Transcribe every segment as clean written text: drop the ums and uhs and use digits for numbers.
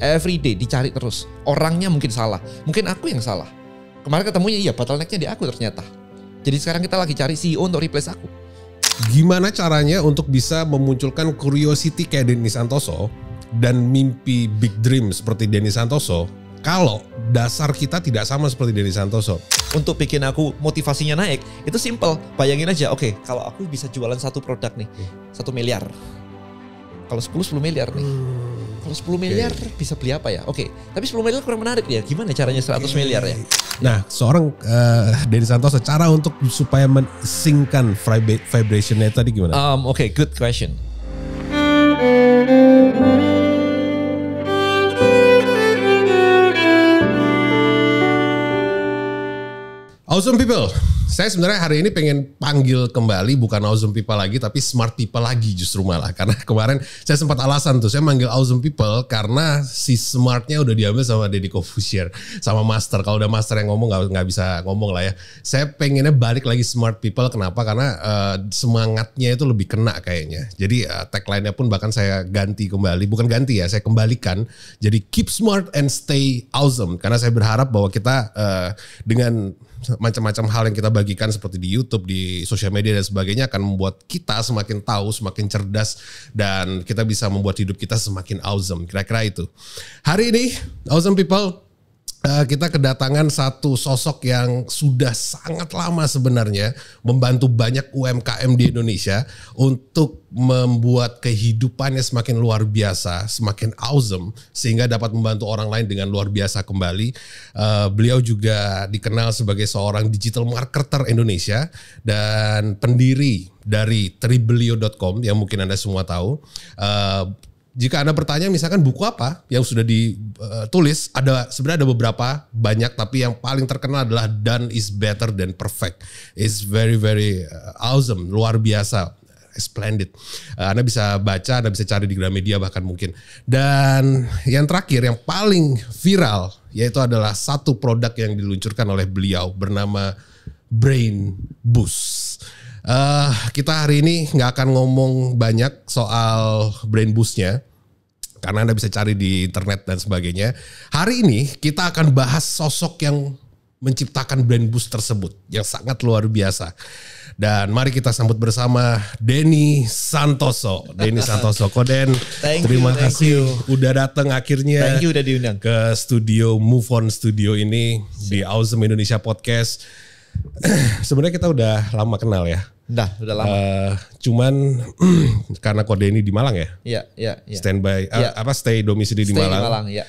Every day dicari terus. Orangnya mungkin salah, mungkin aku yang salah. Kemarin ketemunya bottleneck-nya di aku ternyata. Jadi sekarang kita lagi cari CEO untuk replace aku. Gimana caranya untuk bisa memunculkan curiosity kayak Denny Santoso dan mimpi big dream seperti Denny Santoso kalau dasar kita tidak sama seperti Denny Santoso? Untuk bikin aku motivasinya naik, itu simple. Bayangin aja, oke, kalau aku bisa jualan satu produk nih, 1 miliar. Kalau 10 miliar nih. Kalau 10 miliar bisa beli apa ya? Oke, tapi 10 miliar kurang menarik ya. Gimana caranya 100 miliar ya? Nah, seorang Denny Santoso, cara untuk supaya men-synckan vibration-nya tadi gimana? Oke, good question. Awesome people, saya sebenarnya hari ini pengen panggil kembali bukan awesome people lagi tapi smart people lagi justru malah. Karena kemarin saya sempat alasan tuh, saya manggil awesome people karena si smartnya udah diambil sama Deddy Corbuzier, sama master. Kalau udah master yang ngomong nggak bisa ngomong lah ya. Saya pengennya balik lagi smart people, kenapa? Karena semangatnya itu lebih kena kayaknya. Jadi tagline-nya pun bahkan saya ganti kembali, bukan ganti ya, saya kembalikan. Jadi keep smart and stay awesome. Karena saya berharap bahwa kita dengan macam-macam hal yang kita bagikan seperti di YouTube, di sosial media dan sebagainya akan membuat kita semakin tahu, semakin cerdas dan kita bisa membuat hidup kita semakin awesome. Kira-kira itu. Hari ini, awesome people, kita kedatangan satu sosok yang sudah sangat lama sebenarnya membantu banyak UMKM di Indonesia untuk membuat kehidupannya semakin luar biasa, semakin awesome sehingga dapat membantu orang lain dengan luar biasa kembali. Beliau juga dikenal sebagai seorang digital marketer Indonesia dan pendiri dari Tribelio.com yang mungkin Anda semua tahu. Jika Anda bertanya misalkan buku apa yang sudah ditulis, sebenarnya ada beberapa, banyak, tapi yang paling terkenal adalah Done is Better Than Perfect. It's very very awesome, luar biasa, splendid. Anda bisa baca, Anda bisa cari di Gramedia bahkan mungkin. Dan yang terakhir, yang paling viral, yaitu adalah satu produk yang diluncurkan oleh beliau bernama Brain Boost. Kita hari ini nggak akan ngomong banyak soal Brain Boost-nya karena Anda bisa cari di internet dan sebagainya. Hari ini kita akan bahas sosok yang menciptakan Brain Boost tersebut yang sangat luar biasa. Dan mari kita sambut bersama Denny Santoso. Denny Santoso, Koden. Terima kasih udah datang akhirnya. Thank you udah diundang ke studio Move On Studio ini di Awesome Indonesia Podcast. Sebenarnya kita udah lama kenal ya. Udah lama. Cuman karena Kode ini di Malang ya. Iya. Standby, stay domisili di Malang. Di Malang, ya.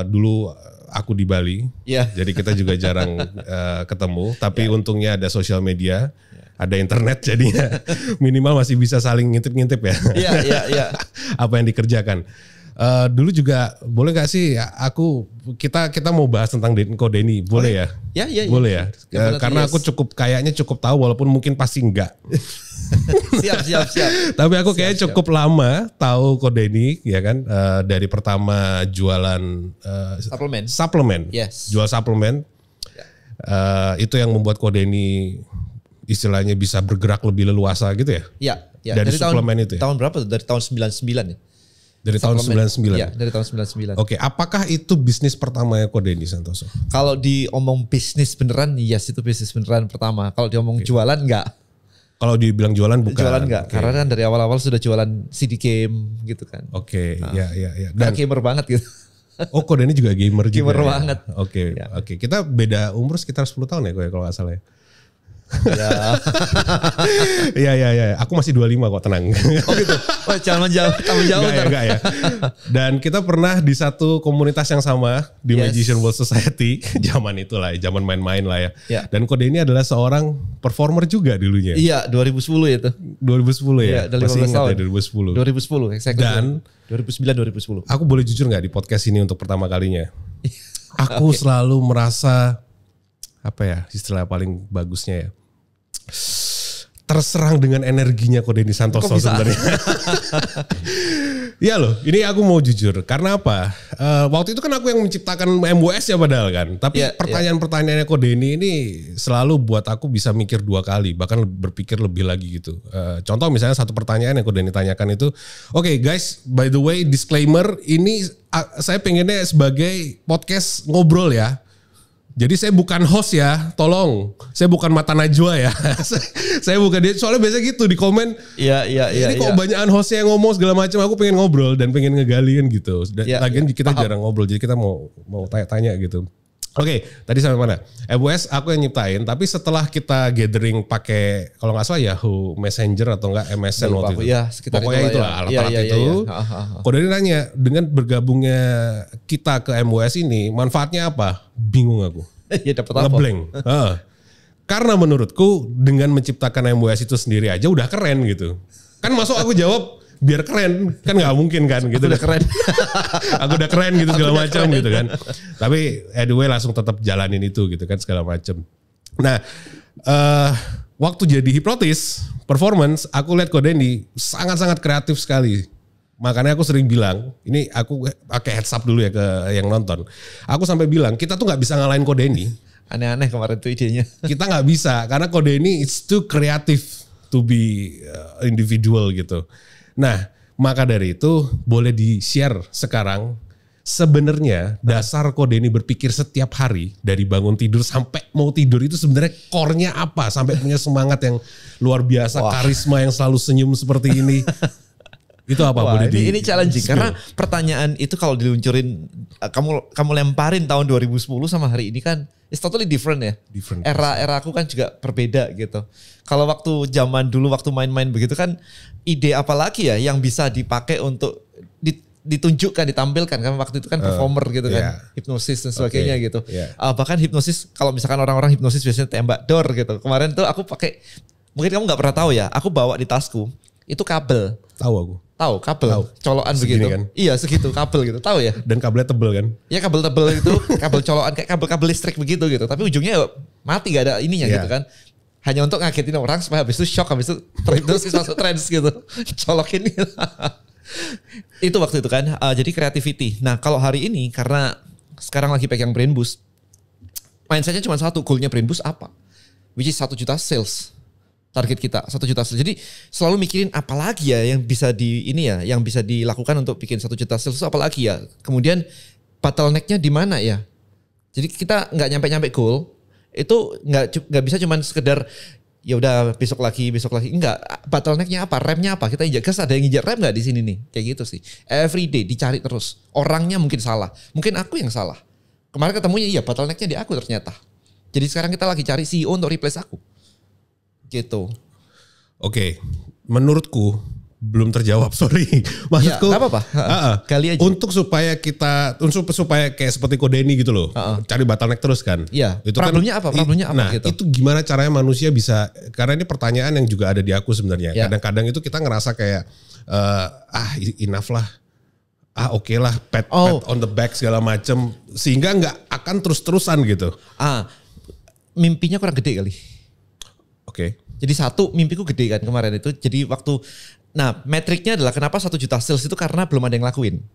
Dulu aku di Bali. Iya. Jadi kita juga jarang ketemu. Tapi untungnya ada sosial media, ada internet, jadinya minimal masih bisa saling ngintip-ngintip ya. Iya. Apa yang dikerjakan. Dulu juga boleh gak sih kita mau bahas tentang Kode ini, boleh ya? Ya. Boleh ya? Karena aku kayaknya cukup tahu walaupun mungkin pasti enggak. Siap. Tapi aku kayaknya cukup lama tahu Kode ini ya kan, dari pertama jualan suplemen. Yes. Jual suplemen. Itu yang membuat Kode ini istilahnya bisa bergerak lebih leluasa gitu ya? Iya. Dari suplemen itu ya? Tahun berapa tuh? Dari tahun 99 ya? Dari tahun 99? Iya, dari tahun 99. Oke, apakah itu bisnis pertamanya Denny Santoso? Kalau diomong bisnis beneran, yes itu bisnis beneran pertama. Kalau diomong jualan, enggak. Kalau dibilang jualan bukan? Jualan enggak, karena kan dari awal-awal sudah jualan CD game gitu kan. Oke, ya. Dan gamer banget gitu. Oh, Denny juga gamer juga. Gamer banget. Oke. Kita beda umur sekitar 10 tahun ya kalau nggak salah ya. Iya. Aku masih 25 kok, tenang. Oh gitu. Oh, jangan jauh. Enggak ya. Dan kita pernah di satu komunitas yang sama di Magician World Society. Zaman itulah, zaman main-main lah ya. Dan Kode ini adalah seorang performer juga dulunya. Iya, 2010 itu. 2010 ya. Dari masih ingat tahun. ya 2010. 2010, exactly. Dan 2009 2010. Aku boleh jujur nggak di podcast ini untuk pertama kalinya? Aku selalu merasa istilah paling bagusnya ya, terserang dengan energinya Denny Santoso sebenarnya. Iya loh, ini aku mau jujur. Karena apa? Waktu itu kan aku yang menciptakan MWS ya padahal kan. Tapi pertanyaan-pertanyaannya Ko Denny ini selalu buat aku bisa mikir 2 kali. Bahkan berpikir lebih lagi gitu. Contoh misalnya satu pertanyaan yang Ko Denny tanyakan itu. Oke guys, by the way disclaimer. Ini saya pengennya sebagai podcast ngobrol ya. Jadi saya bukan host ya, tolong. Saya bukan mata najwa ya. Saya bukan dia. Soalnya biasa gitu di komen. Iya. Ini kok banyakan hostnya yang ngomong segala macam. Aku pengen ngobrol dan pengen ngegali kan gitu. Lagian kita jarang ngobrol, jadi kita mau tanya-tanya gitu. Oke, tadi sampai mana? MWS aku yang nyiptain. Tapi setelah kita gathering pakai kalau nggak salah Yahoo Messenger atau enggak MSN waktu itu. Ya, sekitar pokoknya itulah alat-alat itu. Ko Denny nanya, dengan bergabungnya kita ke MWS ini manfaatnya apa? Bingung aku. Ya dapat apa? Ngeblank. Karena menurutku dengan menciptakan MWS itu sendiri aja udah keren gitu. Kan masuk aku jawab biar keren, kan nggak mungkin kan gitu. Udah keren. Aku udah keren gitu segala macam gitu kan. Tapi anyway langsung tetap jalanin itu gitu kan segala macam. Nah, waktu jadi hipnotis performance, aku lihat Ko Denny sangat-sangat kreatif sekali. Makanya aku sering bilang, ini aku pakai heads up dulu ya ke yang nonton. Aku sampai bilang, kita tuh gak bisa ngalahin Ko Denny. Aneh-aneh kemarin tuh idenya. Kita gak bisa, karena Ko Denny it's too creative to be individual gitu. Nah, maka dari itu boleh di-share sekarang. Sebenarnya dasar Ko Denny berpikir setiap hari, dari bangun tidur sampai mau tidur itu sebenarnya core-nya apa? Sampai punya semangat yang luar biasa, karisma yang selalu senyum seperti ini. Itu apa? Wah, ini challenging karena pertanyaan itu kalau diluncurin kamu lemparin tahun 2010 sama hari ini kan it's totally different ya. Era aku kan juga berbeda gitu. Kalau waktu zaman dulu waktu main-main begitu kan ide apa lagi ya yang bisa dipakai untuk ditunjukkan, ditampilkan kan waktu itu kan performer gitu kan, hipnosis dan sebagainya gitu. Bahkan hipnosis kalau misalkan orang-orang hipnosis biasanya tembak door gitu. Kemarin tuh aku pakai, mungkin kamu nggak pernah tahu ya, aku bawa di tasku itu kabel. Tahu aku. Tahu kabel, colokan segini begitu. Kan? Iya segitu kabel gitu, tahu ya. Dan kabelnya tebel kan? Ya kabel tebel itu, kabel colokan kayak kabel-kabel listrik begitu gitu. Tapi ujungnya mati gak ada ininya gitu kan. Hanya untuk ngagetin orang supaya habis itu shock, habis itu terhipnosis masuk trance gitu. Colokin gitu. Itu waktu itu kan, jadi creativity. Nah kalau hari ini karena sekarang lagi pegang Brain Boost, mindsetnya cuma satu, goalnya Brain Boost apa? Which is 1 juta sales. Target kita 1 juta sales. Jadi selalu mikirin apa lagi ya yang bisa yang bisa dilakukan untuk bikin 1 juta sales itu apa lagi ya. Kemudian bottleneck-nya di mana ya. Jadi kita nggak nyampe goal. Itu nggak bisa cuman sekedar ya udah besok lagi. Enggak. Bottleneck-nya apa? Remnya apa? Kita injak gas, ada yang injak rem nggak di sini nih? Kayak gitu sih. Every day dicari terus. Orangnya mungkin salah. Mungkin aku yang salah. Kemarin ketemunya iya bottleneck-nya di aku ternyata. Jadi sekarang kita lagi cari CEO untuk replace aku. Gitu. Oke, menurutku belum terjawab, sorry. Maksudku, ya, gak apa-apa. Kali aja. Untuk supaya kayak seperti Ko Denny gitu loh, cari bottleneck terus kan. Iya. Itu problemnya kan, apa? Problemnya apa? Nah, gitu. Itu gimana caranya manusia bisa? Karena ini pertanyaan yang juga ada di aku sebenarnya. Ya. Kadang-kadang itu kita ngerasa kayak enough lah. Oke lah, pat on the back segala macem, sehingga nggak akan terus-terusan gitu. Mimpinya kurang gede kali. Oke. Jadi satu, mimpiku gede kan kemarin itu. Jadi metriknya adalah kenapa 1 juta sales itu karena belum ada yang lakuin.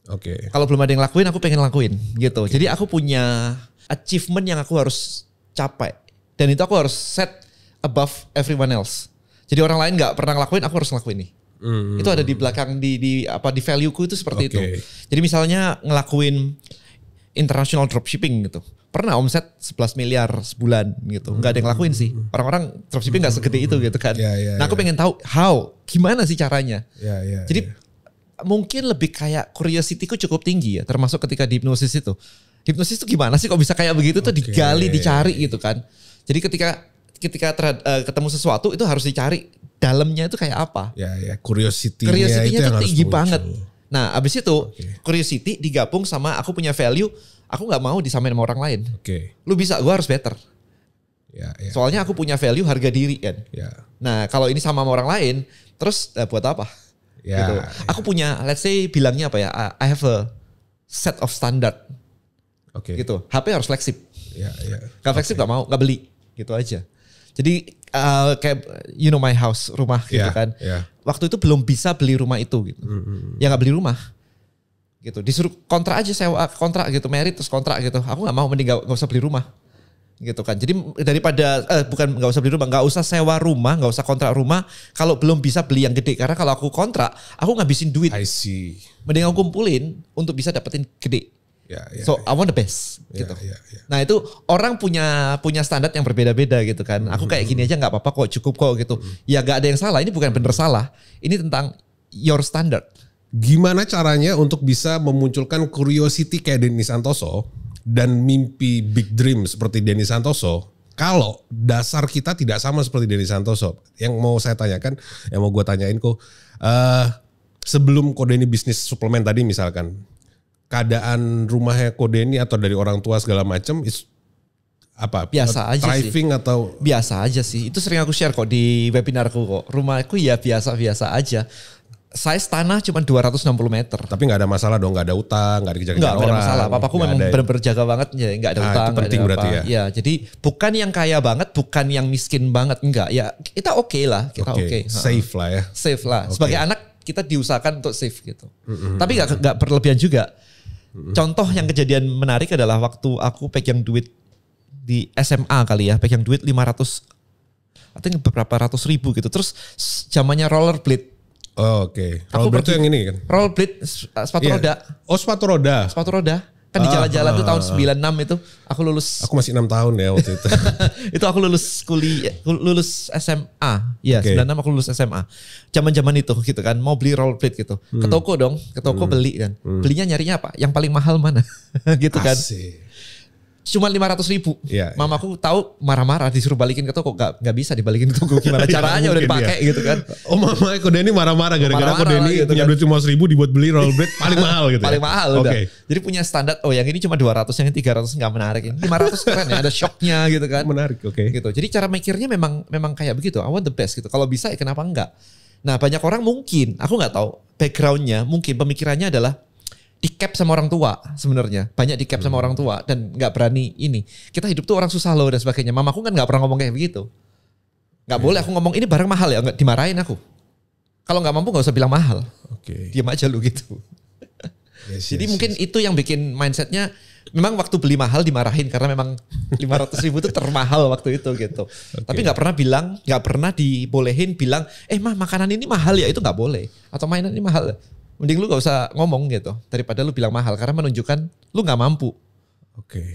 Oke. Kalau belum ada yang lakuin, aku pengen lakuin gitu. Jadi aku punya achievement yang aku harus capai. Dan itu aku harus set above everyone else. Jadi orang lain nggak pernah ngelakuin, aku harus ngelakuin nih. Itu ada di belakang di value-ku itu seperti itu. Jadi misalnya ngelakuin international dropshipping gitu. Pernah omset 11 miliar sebulan gitu. Nggak ada yang ngelakuin sih. Orang-orang dropshipping nggak segede itu gitu kan. Nah aku pengen tahu gimana sih caranya. Jadi mungkin lebih kayak curiosity-ku cukup tinggi ya. Termasuk ketika di hipnosis itu. Hipnosis itu gimana sih kok bisa kayak begitu tuh digali, dicari gitu kan. Jadi ketika ketemu sesuatu itu harus dicari dalamnya itu kayak apa. Curiosity-nya itu yang tinggi harus banget. Nah abis itu curiosity digabung sama aku punya value. Aku gak mau disamain sama orang lain. Lu bisa, gue harus better. Soalnya aku punya value harga diri kan. Nah kalau ini sama orang lain, terus buat apa? Gitu. Aku punya, let's say bilangnya apa ya? I have a set of standard. Gitu. HP harus fleksib. Gak fleksib gak mau, gak beli. Gitu aja. Jadi kayak you know my house, rumah gitu kan. waktu itu belum bisa beli rumah itu gitu. Ya nggak beli rumah. Gitu. Disuruh kontrak aja, sewa kontrak gitu, merit terus kontrak gitu. Aku nggak mau, mending nggak usah beli rumah. Gitu kan. Jadi daripada bukan nggak usah beli rumah, nggak usah sewa rumah, nggak usah kontrak rumah kalau belum bisa beli yang gede. Karena kalau aku kontrak, aku ngabisin duit. I see. Mending aku kumpulin untuk bisa dapetin gede. So I want the best gitu. Nah itu orang punya standar yang berbeda-beda gitu kan. Aku kayak gini aja nggak apa-apa kok, cukup kok gitu. Ya nggak ada yang salah. Ini bukan bener salah. Ini tentang your standard. Gimana caranya untuk bisa memunculkan curiosity kayak Denny Santoso dan mimpi big dream seperti Denny Santoso kalau dasar kita tidak sama seperti Denny Santoso? Yang mau saya tanyakan, yang mau gue tanyain kok, sebelum Ko Denny bisnis suplemen tadi misalkan, keadaan rumahnya Ko Denny atau dari orang tua segala macam apa? Biasa aja thriving sih. Atau biasa aja sih. Itu sering aku share kok di webinarku kok. Rumahku ya biasa-biasa aja. Size tanah cuma 260 meter. Tapi gak ada masalah dong, gak ada utang, gak dikejar-kejar orang. Gak ada masalah, papaku memang benar-benar jaga banget, ya gak ada utang. Itu penting berarti ya? Ya, jadi bukan yang kaya banget, bukan yang miskin banget, enggak. Ya kita oke lah, kita oke. Safe lah ya. Safe lah, sebagai anak kita diusahakan untuk safe gitu. Tapi gak berlebihan juga. Contoh yang kejadian menarik adalah waktu aku pegang duit di SMA kali ya, pegang duit 500, artinya beberapa ratus ribu gitu. Terus zamannya rollerblade. Oh, oke. Rollerblade itu yang ini kan? Rollerblade sepatu roda. Oh, sepatu roda. Sepatu roda. Kan di jalan-jalan tuh tahun 96 itu aku lulus. Aku masih 6 tahun ya waktu itu. Itu aku lulus kuliah, lulus SMA. Iya, 96 aku lulus SMA. Zaman-zaman itu gitu kan, mau beli rollerblade gitu. Ke toko dong, ke toko beli kan. Belinya nyarinya apa? Yang paling mahal mana? Gitu kan. Asik. Cuma 500.000. Mamaku tahu marah-marah, disuruh balikin ke toko, nggak bisa dibalikin ke toko, gimana caranya udah dipakai gitu kan. Oh, mama Ko Denny marah-marah gara-gara Ko Denny gitu punya duit cuma 1.000 dibuat beli rollerblade paling mahal gitu. Paling mahal udah. Jadi punya standar, oh yang ini cuma 200, yang ini 300 nggak menarik. Ini 500 keren ya, ada shocknya gitu kan. Menarik, Gitu. Jadi cara mikirnya memang kayak begitu. I want the best gitu. Kalau bisa ya kenapa enggak? Nah banyak orang mungkin, aku nggak tahu backgroundnya, mungkin pemikirannya adalah di cap sama orang tua sebenarnya. Banyak di cap sama orang tua dan gak berani ini. Kita hidup tuh orang susah loh dan sebagainya. Mamaku kan gak pernah ngomong kayak begitu. Gak boleh aku ngomong ini barang mahal ya, nggak dimarahin aku. Kalau gak mampu gak usah bilang mahal. Diam aja lu gitu. Jadi mungkin itu yang bikin mindsetnya, memang waktu beli mahal dimarahin karena memang 500.000 itu termahal waktu itu gitu. Tapi gak pernah bilang, gak pernah dibolehin bilang, mah makanan ini mahal ya, itu gak boleh. Atau mainan ini mahal. Mending lu gak usah ngomong gitu daripada lu bilang mahal karena menunjukkan lu gak mampu.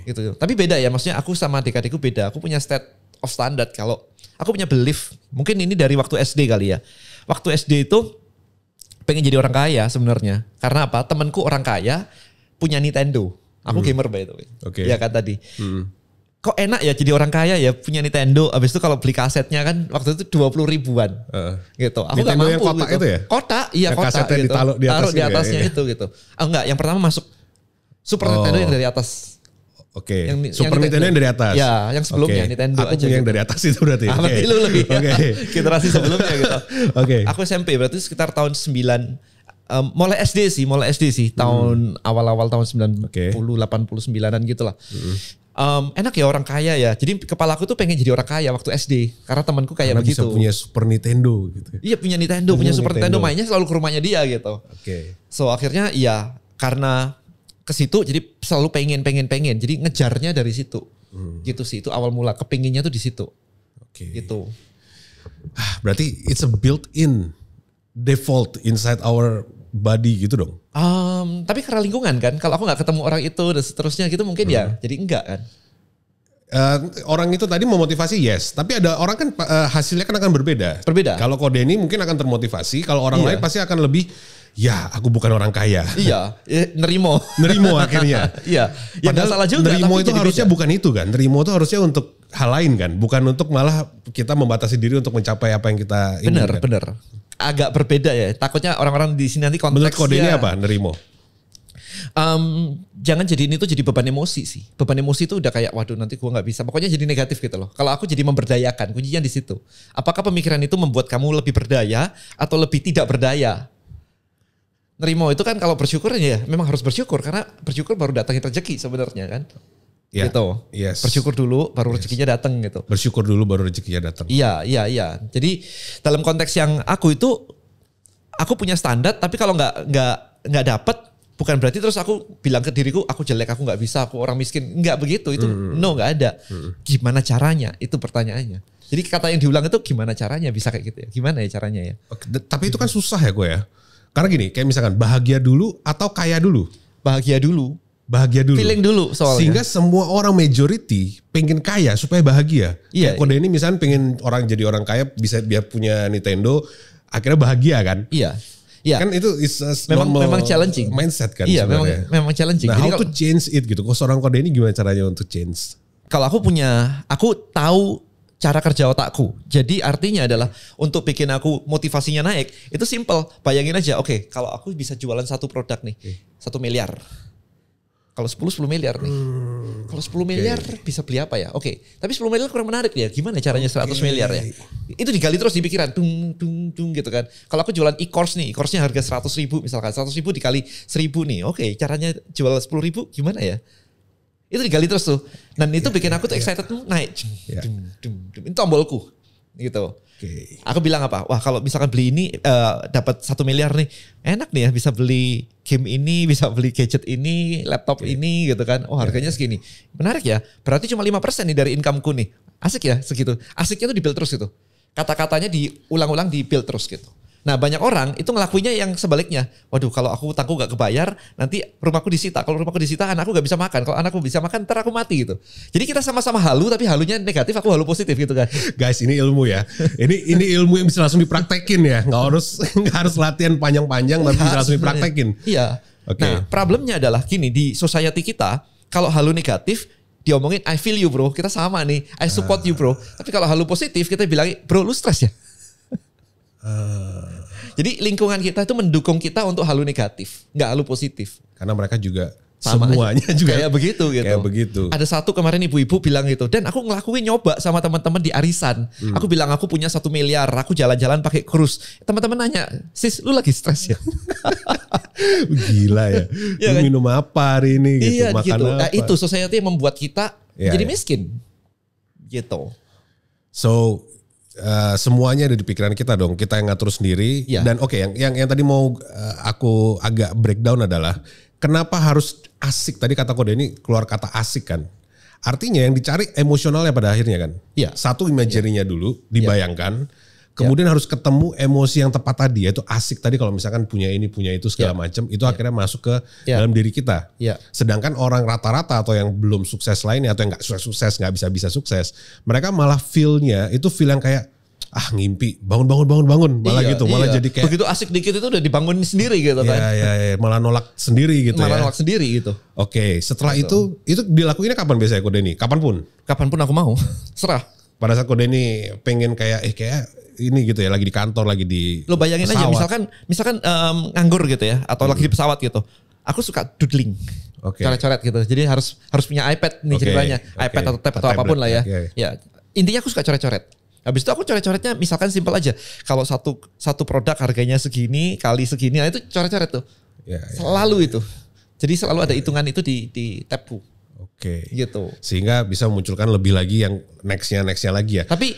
Gitu. Tapi beda ya, maksudnya aku sama adik-adikku beda. Aku punya state of standard. Kalau aku punya belief, mungkin ini dari waktu SD kali ya. Waktu SD itu pengen jadi orang kaya sebenarnya. Karena apa? Temenku orang kaya punya Nintendo. Aku gamer by the way. Ya kan tadi. Kok enak ya jadi orang kaya ya punya Nintendo. Abis itu kalau beli kasetnya kan waktu itu 20 ribuan. Gitu. Aku Nintendo gak mampu yang kotak gitu. itu ya? Kotak, iya kotak kasetnya gitu. Ditaruh di atasnya itu gitu. Enggak, yang pertama masuk Super Nintendo yang dari atas. Super Nintendo yang dari atas. Ya, yang sebelumnya Nintendo aku aja. Punya yang dari atas itu berarti. Berarti lu lebih generasi sebelumnya gitu. Aku SMP berarti sekitar tahun 9 mulai SD sih tahun awal-awal tahun 90 89-an gitulah. Enak ya orang kaya ya. Jadi kepala aku tuh pengen jadi orang kaya waktu SD karena temanku kayak karena begitu. Bisa punya Super Nintendo gitu. Iya punya Nintendo, punya Super Nintendo, mainnya selalu ke rumahnya dia gitu. So akhirnya ya karena ke situ jadi selalu pengen. Jadi ngejarnya dari situ. Gitu sih, itu awal mula kepinginnya tuh di situ. Gitu. Berarti it's a built-in default inside our body gitu dong. Tapi karena lingkungan kan, kalau aku nggak ketemu orang itu dan seterusnya gitu mungkin ya jadi enggak kan. Orang itu tadi memotivasi yes, tapi ada orang kan hasilnya kan akan berbeda. Kalau Ko Denny mungkin akan termotivasi, kalau orang lain pasti akan lebih ya aku bukan orang kaya. Iya, nerimo akhirnya. Iya, ya nggak salah juga. Nerimo itu harusnya bukan itu kan, nerimo itu harusnya untuk hal lain kan, bukan untuk malah kita membatasi diri untuk mencapai apa yang kita inginkan. Bener. Agak berbeda ya. Takutnya orang-orang di sini nanti konteksnya. Menurut Ko Denny apa nerimo? Jangan jadiin itu jadi beban emosi sih. Beban emosi itu udah kayak waduh nanti gue nggak bisa. Pokoknya jadi negatif gitu loh. Kalau aku jadi memberdayakan, kuncinya di situ. Apakah pemikiran itu membuat kamu lebih berdaya atau lebih tidak berdaya? Nerimo itu kan kalau bersyukur ya memang harus bersyukur karena bersyukur baru datangin rezeki sebenarnya kan. Gitu. Bersyukur dulu baru rezekinya datang gitu. Bersyukur dulu baru rezekinya datang. Iya. Jadi dalam konteks yang aku itu aku punya standar, tapi kalau nggak dapet, bukan berarti terus aku bilang ke diriku aku jelek, aku nggak bisa, aku orang miskin. Nggak begitu, itu no, nggak ada. Gimana caranya? Itu pertanyaannya. Jadi kata yang diulang itu gimana caranya bisa kayak gitu ya? Gimana ya caranya ya? Oke, tapi itu kan susah ya gue ya. Karena gini, kayak misalkan bahagia dulu atau kaya dulu. Bahagia dulu. Bahagia dulu. Feeling dulu soalnya. Sehingga semua orang majority pengen kaya supaya bahagia. Iya. Kayak Kode ini misalnya pengen orang jadi orang kaya bisa dia punya Nintendo, akhirnya bahagia kan? Iya. Iya. Kan itu is memang challenging mindset kan iya, sebenarnya. memang challenging. Nah, Jadi how to change it gitu. Kalau seorang Kode ini gimana caranya untuk change? kalau aku tahu cara kerja otakku. Jadi artinya adalah untuk bikin aku motivasinya naik, itu simple. Bayangin aja, oke, kalau aku bisa jualan satu produk nih, 1 miliar. Kalau 10 miliar nih. Kalau 10 miliar bisa beli apa ya? Oke, tapi 10 miliar kurang menarik ya. Gimana caranya 100 miliar ya? Itu digali terus di pikiran. Dung gitu kan. Kalau aku jualan e-course nih, e-course-nya harga 100 ribu misalkan. 100 ribu dikali 1000 nih. Oke, caranya jual 10 ribu gimana ya? Itu digali terus tuh. Dan itu bikin aku tuh excited tuh naik. Ini tombolku gitu. Aku bilang apa? Wah, kalau misalkan beli ini dapat 1 miliar nih. Enak nih ya, bisa beli game ini, bisa beli gadget ini, laptop ini gitu kan. Oh, harganya segini. Menarik ya. Berarti cuma 5% nih dari income-ku nih. Asik ya segitu. Asiknya tuh di-build terus gitu. Kata-katanya diulang-ulang di-build terus gitu. Nah, banyak orang itu ngelakuinnya yang sebaliknya. Waduh, kalau aku utangku gak kebayar, nanti rumahku disita. Kalau rumahku disita, anakku gak bisa makan. Kalau anakku bisa makan, ntar aku mati gitu. Jadi kita sama-sama halu, tapi halunya negatif, aku halu positif gitu kan. Guys, ini ilmu ya. Ini ilmu yang bisa langsung dipraktekin ya. Nggak harus latihan panjang-panjang, tapi bisa langsung dipraktekin. Iya. Nah, problemnya adalah gini, di society kita, kalau halu negatif, diomongin I feel you bro, kita sama nih. I support you bro. Tapi kalau halu positif, kita bilang, bro lu stres ya? Jadi lingkungan kita itu mendukung kita untuk halu negatif, nggak halu positif. Karena mereka juga Sama semuanya aja. juga kayak begitu gitu. Kayak begitu. Ada satu kemarin ibu-ibu bilang gitu, dan aku ngelakuin nyoba sama teman-teman di arisan. Aku bilang aku punya 1 miliar, aku jalan-jalan pakai cruise. Teman-teman nanya, sis lu lagi stres ya? Gila ya. Ya Lu kan? minum apa hari ini gitu, Iya makan gitu. apa. Nah, itu society yang membuat kita jadi miskin. Gitu. So semuanya ada di pikiran kita dong. Kita yang ngatur sendiri. Ya. Dan oke, yang tadi mau aku agak breakdown adalah kenapa harus asik. Tadi kata Kode ini keluar kata asik kan. Artinya yang dicari emosionalnya pada akhirnya kan. Iya. Satu imagery-nya dulu dibayangkan. Kemudian harus ketemu emosi yang tepat tadi. Yaitu asik tadi kalau misalkan punya ini punya itu segala macam. Itu akhirnya masuk ke dalam diri kita. Sedangkan orang rata-rata atau yang belum sukses lainnya. Atau yang gak sukses gak bisa sukses. Mereka malah feel-nya itu feel yang kayak ngimpi bangun malah gitu malah jadi kayak begitu asik dikit itu udah dibangunin sendiri gitu kan. Iya malah nolak sendiri gitu malah nolak sendiri gitu. Oke, setelah itu dilakuinnya kapan biasanya Kode ini? Kapanpun aku mau serah. Pada saat Kode ini pengen kayak kayak ini gitu ya, lagi di kantor, lagi di lo bayangin pesawat. aja misalkan nganggur gitu ya, atau lagi di pesawat gitu. Aku suka doodling. Coret-coret gitu. Jadi harus punya iPad nih ceritanya. iPad atau tab atau apapun lah ya. Ya, intinya aku suka coret-coret. Habis itu aku coret-coretnya misalkan simpel aja. Kalau satu produk harganya segini kali segini, nah itu coret-coret tuh. Selalu itu. Jadi selalu ada hitungan itu di tabku. Gitu. Sehingga bisa memunculkan lebih lagi yang nextnya lagi ya. Tapi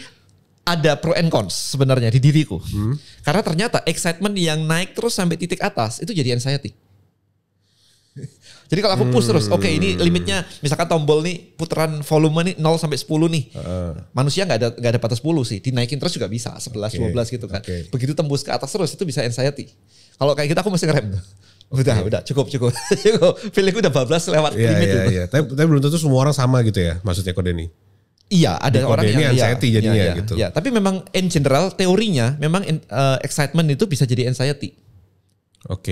ada pro and cons sebenarnya di diriku. Karena ternyata excitement yang naik terus sampai titik atas itu jadi anxiety. Jadi kalau aku push terus, oke, ini limitnya, misalkan tombol nih putaran volume nih 0 sampai 10 nih. Manusia nggak ada batas 10 sih, dinaikin terus juga bisa 11, 12 gitu kan. Begitu tembus ke atas terus itu bisa anxiety. Kalau kayak gitu aku mesti ngerem. Udah cukup. Feelingku udah bablas lewat limit itu. Iya. Tapi belum tentu semua orang sama gitu ya, maksudnya Kode ini. Iya, ada orang yang anxiety jadinya gitu. Ya, tapi memang in general teorinya memang excitement itu bisa jadi anxiety.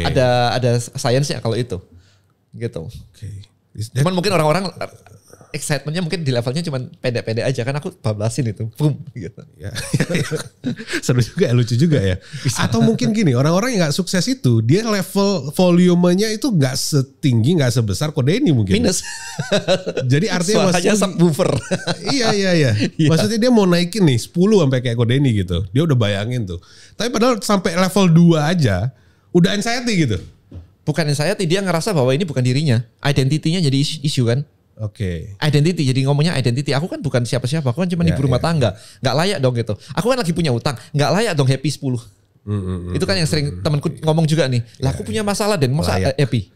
Ada sainsnya kalau itu. Gitu. Cuman mungkin orang-orang excitementnya mungkin di levelnya cuman pede-pede aja kan, aku bablasin itu. Boom gitu. Ya. Seru juga, lucu juga ya. Atau mungkin gini, orang-orang yang gak sukses itu dia level volumenya itu gak setinggi, gak sebesar Kode ini mungkin. Minus. Jadi artinya maksudnya subwoofer. Iya. Maksudnya dia mau naikin nih 10 sampai kayak Kode ini gitu. Dia udah bayangin tuh. Tapi padahal sampai level 2 aja udah anxiety gitu. Bukan anxiety, dia ngerasa bahwa ini bukan dirinya. Identitinya jadi isu kan. Identity, jadi ngomongnya identity. Aku kan bukan siapa-siapa, aku kan cuma ibu rumah tangga. Gak layak dong gitu. Aku kan lagi punya utang, gak layak dong happy 10. Itu kan yang sering temanku ngomong juga nih. Lah aku punya masalah dan masa happy.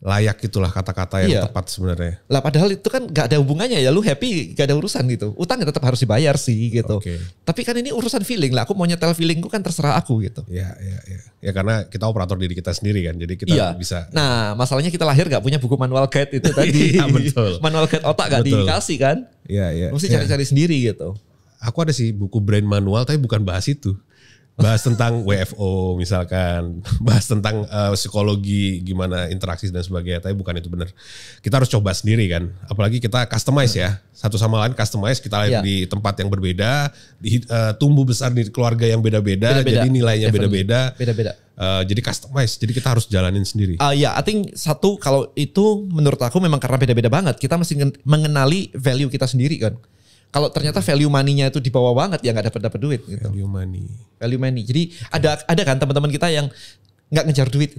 Layak itulah kata-kata yang tepat sebenarnya. Lah padahal itu kan gak ada hubungannya ya, lu happy gak ada urusan gitu. Utang ya tetap harus dibayar sih gitu. Tapi kan ini urusan feeling lah, aku mau nyetel feelingku kan terserah aku gitu. Ya karena kita operator diri kita sendiri kan, jadi kita bisa. Nah masalahnya kita lahir gak punya buku manual guide itu tadi. Betul. Manual guide otak gak dikasih kan. Iya. Mesti cari-cari sendiri gitu. Aku ada sih buku brain manual tapi bukan bahas itu. Bahas tentang WFO misalkan, bahas tentang psikologi gimana interaksi dan sebagainya, tapi bukan itu benar. Kita harus coba sendiri kan, apalagi kita customize ya, satu sama lain customize, kita lahir di tempat yang berbeda, tumbuh besar di keluarga yang beda-beda, jadi nilainya beda-beda. Jadi customize, jadi kita harus jalanin sendiri. I think satu kalau itu menurut aku memang karena beda-beda banget, kita mesti mengenali value kita sendiri kan. Kalau ternyata value money-nya itu di bawah banget ya nggak dapat duit gitu. Value money. Jadi ada kan teman-teman kita yang nggak ngejar duit.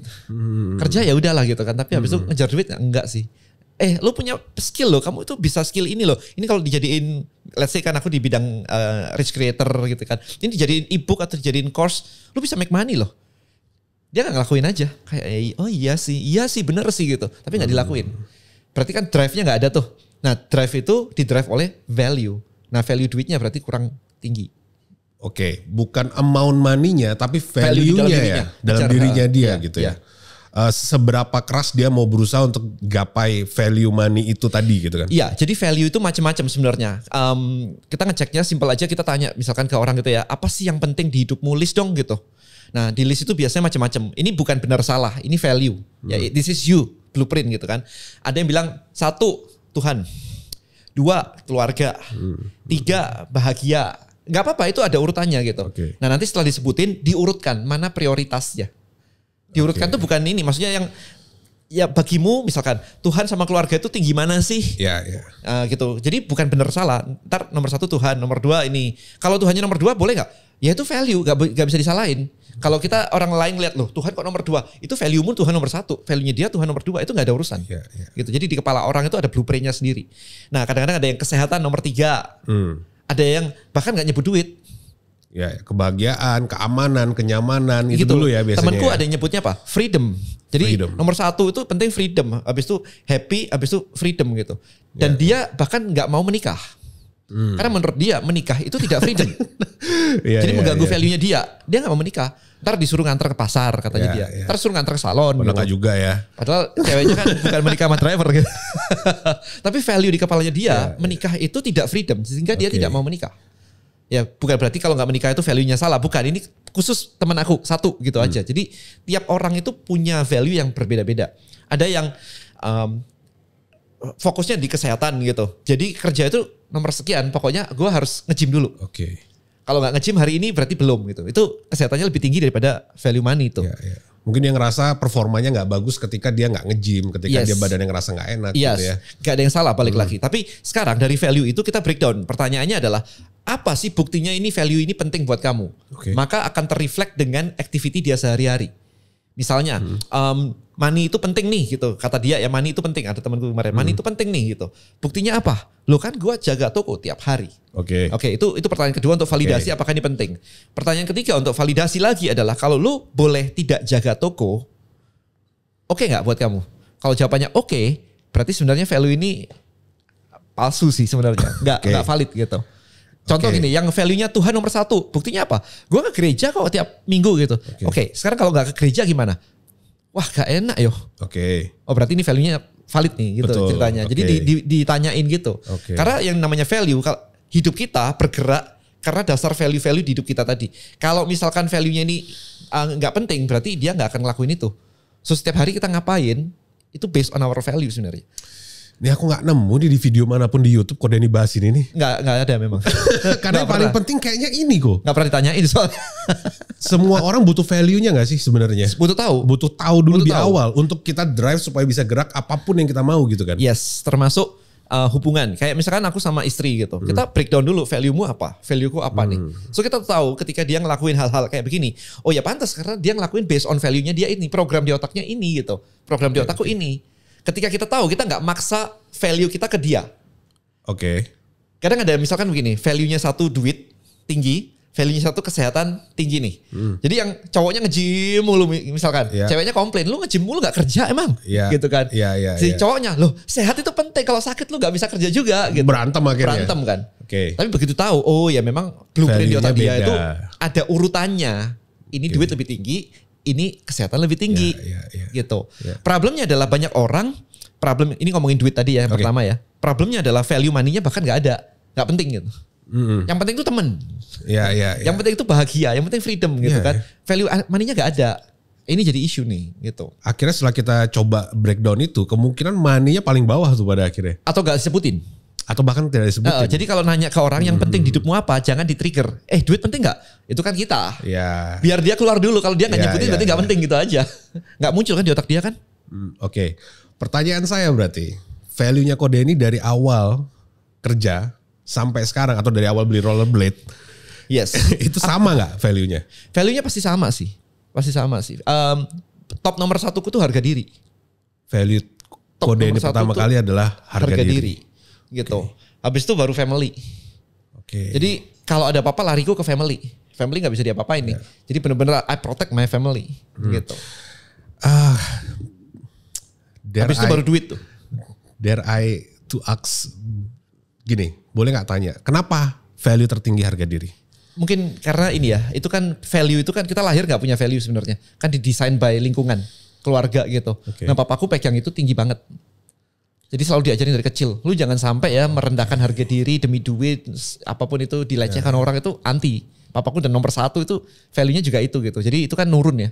Kerja ya udahlah gitu kan, tapi habis itu ngejar duit enggak sih. Lu punya skill loh, kamu itu bisa skill ini loh. Ini kalau dijadiin, let's say kan aku di bidang rich creator gitu kan. Ini dijadiin ebook atau dijadiin course, lu bisa make money loh. Dia nggak ngelakuin aja. Kayak iya sih bener sih gitu. Tapi nggak dilakuin. Berarti kan drive-nya nggak ada tuh. Nah drive itu di-drive oleh value. Nah value duitnya berarti kurang tinggi. Oke, bukan amount money-nya tapi value-nya dalam dirinya dia gitu ya. Seberapa keras dia mau berusaha untuk gapai value money itu tadi gitu kan. Iya, jadi value itu macam-macam sebenarnya. Kita ngeceknya simpel aja, kita tanya misalkan ke orang gitu ya, apa sih yang penting di hidupmu, list dong gitu. Nah di list itu biasanya macam-macam. Ini bukan benar salah, ini value. Ya, this is you, blueprint gitu kan. Ada yang bilang 1, Tuhan. 2, keluarga. 3, bahagia. Gak apa-apa, itu ada urutannya gitu. Nah nanti setelah disebutin, diurutkan mana prioritasnya. Diurutkan tuh bukan ini, maksudnya yang ya bagimu misalkan Tuhan sama keluarga itu tinggi mana sih? Gitu. Jadi bukan benar salah. Ntar nomor 1 Tuhan, nomor 2 ini. Kalau Tuhannya nomor 2 boleh gak? Ya itu value, gak bisa disalahin. Kalau kita orang lain lihat loh, Tuhan kok nomor 2, itu value-mu Tuhan nomor 1, value-nya dia Tuhan nomor 2, itu gak ada urusan. Gitu. Jadi di kepala orang itu ada blueprint-nya sendiri. Nah kadang-kadang ada yang kesehatan nomor 3, ada yang bahkan gak nyebut duit. Ya kebahagiaan, keamanan, kenyamanan itu dulu ya biasanya. Temanku ada yang nyebutnya apa? Freedom. Jadi nomor 1 itu penting freedom, habis itu happy, habis itu freedom gitu. Dan dia bahkan gak mau menikah. Karena menurut dia menikah itu tidak freedom. Jadi mengganggu value-nya dia gak mau menikah. Ntar disuruh nganter ke pasar katanya dia. Ntar suruh nganter ke salon. Padahal gak juga ya. Padahal ceweknya kan bukan menikah sama driver gitu. Tapi value di kepalanya dia menikah itu tidak freedom. Sehingga dia tidak mau menikah. Ya bukan berarti kalau gak menikah itu value-nya salah. Bukan, ini khusus teman aku 1 gitu aja. Jadi tiap orang itu punya value yang berbeda-beda. Ada yang fokusnya di kesehatan gitu. Jadi kerja itu nomor sekian, pokoknya gue harus nge-gym dulu. Kalau nggak nge-gym hari ini berarti belum gitu. Itu kesehatannya lebih tinggi daripada value money itu. Mungkin dia ngerasa performanya nggak bagus ketika dia nggak nge-gym, ketika dia badannya ngerasa nggak enak gitu ya. Gak ada yang salah balik lagi. Tapi sekarang dari value itu kita breakdown. Pertanyaannya adalah apa sih buktinya ini value ini penting buat kamu? Maka akan terreflect dengan activity dia sehari-hari. Misalnya, money itu penting nih gitu. Kata dia ya money itu penting. Ada temanku kemarin, money itu penting nih gitu. Buktinya apa? Loh kan gue jaga toko tiap hari. Oke, itu pertanyaan kedua untuk validasi apakah ini penting. Pertanyaan ketiga untuk validasi lagi adalah kalau lu boleh tidak jaga toko, oke nggak buat kamu? Kalau jawabannya oke, berarti sebenarnya value ini palsu sih sebenarnya. Nggak valid gitu. Contoh gini, yang value-nya Tuhan nomor 1, buktinya apa? Gue ke gereja kok tiap minggu gitu. Oke, sekarang kalau gak ke gereja gimana? Wah gak enak yo. Oh berarti ini value-nya valid nih gitu ceritanya. Jadi ditanyain gitu. Karena yang namanya value, hidup kita bergerak karena dasar value-value di hidup kita tadi. Kalau misalkan value-nya ini gak penting, berarti dia gak akan ngelakuin itu. So setiap hari kita ngapain, itu based on our value sebenarnya. Ini aku gak nemu di video manapun di YouTube kok Denny bahas ini nih. Nggak ada memang. Karena yang paling penting kayaknya ini kok. Gak pernah ditanyain soalnya. Semua orang butuh value-nya gak sih sebenarnya? Butuh tahu. Butuh tahu dulu di awal. Untuk kita drive supaya bisa gerak apapun yang kita mau gitu kan. Yes, termasuk hubungan. Kayak misalkan aku sama istri gitu. Kita breakdown dulu value-mu apa? Value-ku apa nih? So kita tahu ketika dia ngelakuin hal-hal kayak begini. Oh ya pantas karena dia ngelakuin based on value-nya dia ini. Program di otaknya ini gitu. Program di otakku ini. Ketika kita tahu, kita nggak maksa value kita ke dia. Kadang ada misalkan begini, value-nya 1 duit tinggi, value-nya satu kesehatan tinggi nih. Jadi yang cowoknya nge-gym mulu misalkan, ceweknya komplain, lu nge-gym mulu gak kerja emang? Gitu kan. Si cowoknya, loh sehat itu penting, kalau sakit lu gak bisa kerja juga gitu. Berantem akhirnya. Berantem kan. Tapi begitu tahu, oh ya memang blueprint di otak dia itu ada urutannya. Ini duit lebih tinggi, ini kesehatan lebih tinggi gitu. Problemnya adalah banyak orang, ini ngomongin duit tadi ya yang pertama ya. Problemnya adalah value money-nya bahkan gak ada, gak penting gitu. Yang penting itu temen. Yang penting itu bahagia, yang penting freedom gitu kan. Value money-nya gak ada. Ini jadi isu nih gitu. Akhirnya setelah kita coba breakdown itu, kemungkinan money-nya paling bawah tuh pada akhirnya. Atau gak disebutin. Atau bahkan tidak disebutin. Jadi kalau nanya ke orang yang penting di hidupmu apa, jangan di-trigger. Duit penting gak? Itu kan kita. Biar dia keluar dulu. Kalau dia gak nyebutin berarti gak penting gitu aja. Gak muncul kan di otak dia kan. Pertanyaan saya berarti, value-nya Kodeni dari awal kerja sampai sekarang atau dari awal beli rollerblade, itu sama nggak value-nya? Value-nya pasti sama sih. Top nomor satuku tuh harga diri. Value Kodeni pertama kali adalah harga diri. Gitu. Habis itu baru family. Jadi kalau ada apa-apa lariku ke family. Family nggak bisa diapa-apain nih. Jadi benar-benar I protect my family. Gitu. Habis itu baru duit tuh. Dare I to ask gini, boleh gak tanya, kenapa value tertinggi harga diri? Mungkin karena ini ya, itu kan value itu kan kita lahir gak punya value sebenarnya. Kan didesain by lingkungan, keluarga gitu. Nah papaku pegang itu tinggi banget. Jadi selalu diajarin dari kecil, lu jangan sampai ya merendahkan harga diri demi duit, apapun itu dilecehkan orang itu anti. Papaku dan nomor satu itu value-nya juga itu gitu. Jadi itu kan nurun ya.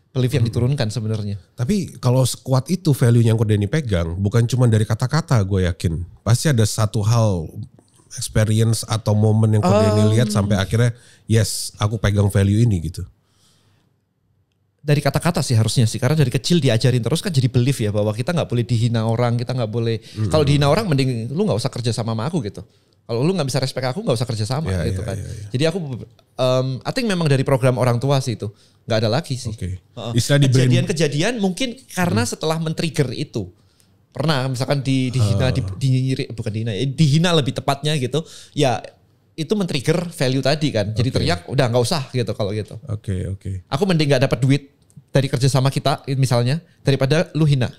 Belief yang diturunkan sebenarnya. Tapi kalau sekuat itu value yang Kodeni pegang, bukan cuma dari kata-kata, gue yakin. Pasti ada satu hal, experience atau momen yang Kodeni lihat sampai akhirnya, yes, aku pegang value ini gitu. Dari kata-kata sih harusnya sih, karena dari kecil diajarin terus kan jadi belief ya, bahwa kita nggak boleh dihina orang, kita nggak boleh. Kalau dihina orang, mending lu nggak usah kerja sama aku gitu. Kalau lu nggak bisa respect aku, nggak usah kerja sama gitu kan. Jadi aku, I think memang dari program orang tua sih itu, nggak ada lagi sih. Kejadian-kejadian mungkin karena setelah men-trigger itu, pernah misalkan dihina, dihina lebih tepatnya gitu, ya itu men-trigger value tadi kan. Jadi teriak, udah nggak usah gitu kalau gitu. Aku mending nggak dapat duit dari kerja sama kita misalnya, daripada lu hina.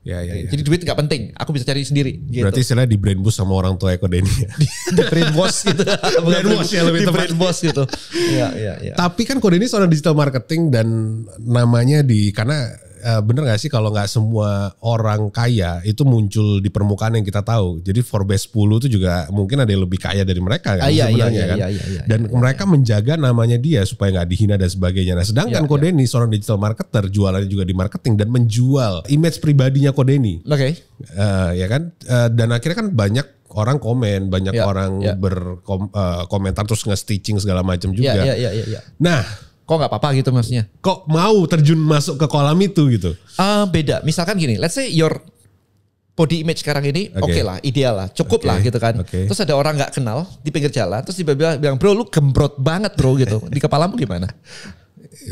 Jadi duit gak penting, aku bisa cari sendiri. Gitu. Berarti istilahnya di brainwash sama orang tua Kodeni. Di brainwash gitu. Brainwash ya lebih tepat. Di brainwash gitu. Tapi kan Kodeni seorang digital marketing dan namanya karena bener gak sih kalau gak semua orang kaya itu muncul di permukaan yang kita tahu. Jadi Forbes 10 itu juga mungkin ada yang lebih kaya dari mereka kan sebenarnya kan. Dan mereka menjaga namanya dia supaya gak dihina dan sebagainya. Nah sedangkan Kodeni seorang digital marketer, jualannya juga di marketing dan menjual image pribadinya Kodeni. Ya kan. Dan akhirnya kan banyak orang komen, banyak orang berkomentar terus nge-stitching segala macam juga. Nah, kok gak apa-apa gitu maksudnya? Kok mau terjun masuk ke kolam itu gitu? Beda. Misalkan gini, let's say your body image sekarang ini oke lah, ideal lah, cukup lah gitu kan. Terus ada orang gak kenal di pinggir jalan, terus tiba-tiba bilang, bro lu gembrot banget bro gitu. Di kepalamu gimana?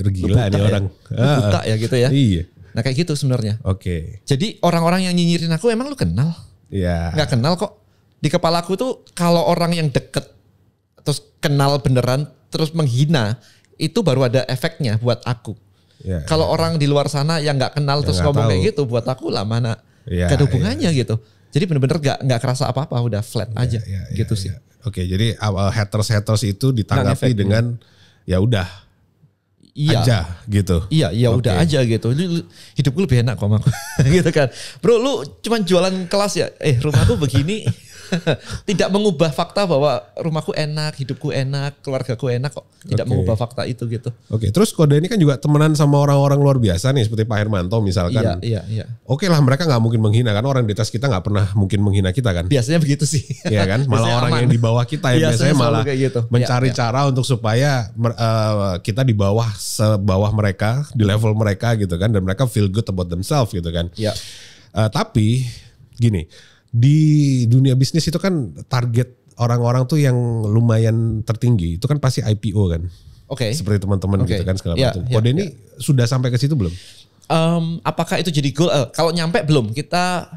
Gila nih orang. Buta ya gitu ya. Iya. Nah kayak gitu sebenarnya. Jadi orang-orang yang nyinyirin aku emang lu kenal? Gak kenal kok. Di kepalaku tuh kalau orang yang deket, terus kenal beneran, terus menghina, itu baru ada efeknya buat aku. Kalau orang di luar sana yang nggak kenal terus ngomong kayak gitu, buat aku lah mana gak ada hubungannya gitu. Jadi bener-bener nggak kerasa apa-apa, udah flat aja gitu sih. Jadi haters itu ditanggapi dengan ya udah aja gitu. Iya udah aja gitu. Hidupku lebih enak kok aku gitu kan. Bro lu cuman jualan kelas ya? Rumahku begini. Tidak mengubah fakta bahwa rumahku enak, hidupku enak, keluargaku enak kok. Tidak mengubah fakta itu gitu. Terus Kodeni kan juga temenan sama orang-orang luar biasa nih seperti Pak Hermanto misalkan. Iya. Oke lah mereka gak mungkin menghina kan, orang di atas kita gak pernah mungkin menghina kita kan. Biasanya begitu sih. Iya kan, malah orang yang di bawah kita yang biasanya malah gitu. Mencari cara untuk supaya kita di bawah sebawah mereka, di level mereka gitu kan. Dan mereka feel good about themselves gitu kan. Tapi gini, di dunia bisnis itu kan target orang-orang tuh yang lumayan tertinggi itu kan pasti IPO kan. Seperti teman-teman gitu kan segala macam. Kodeni sudah sampai ke situ belum? Apakah itu jadi goal? Kalau nyampe belum, kita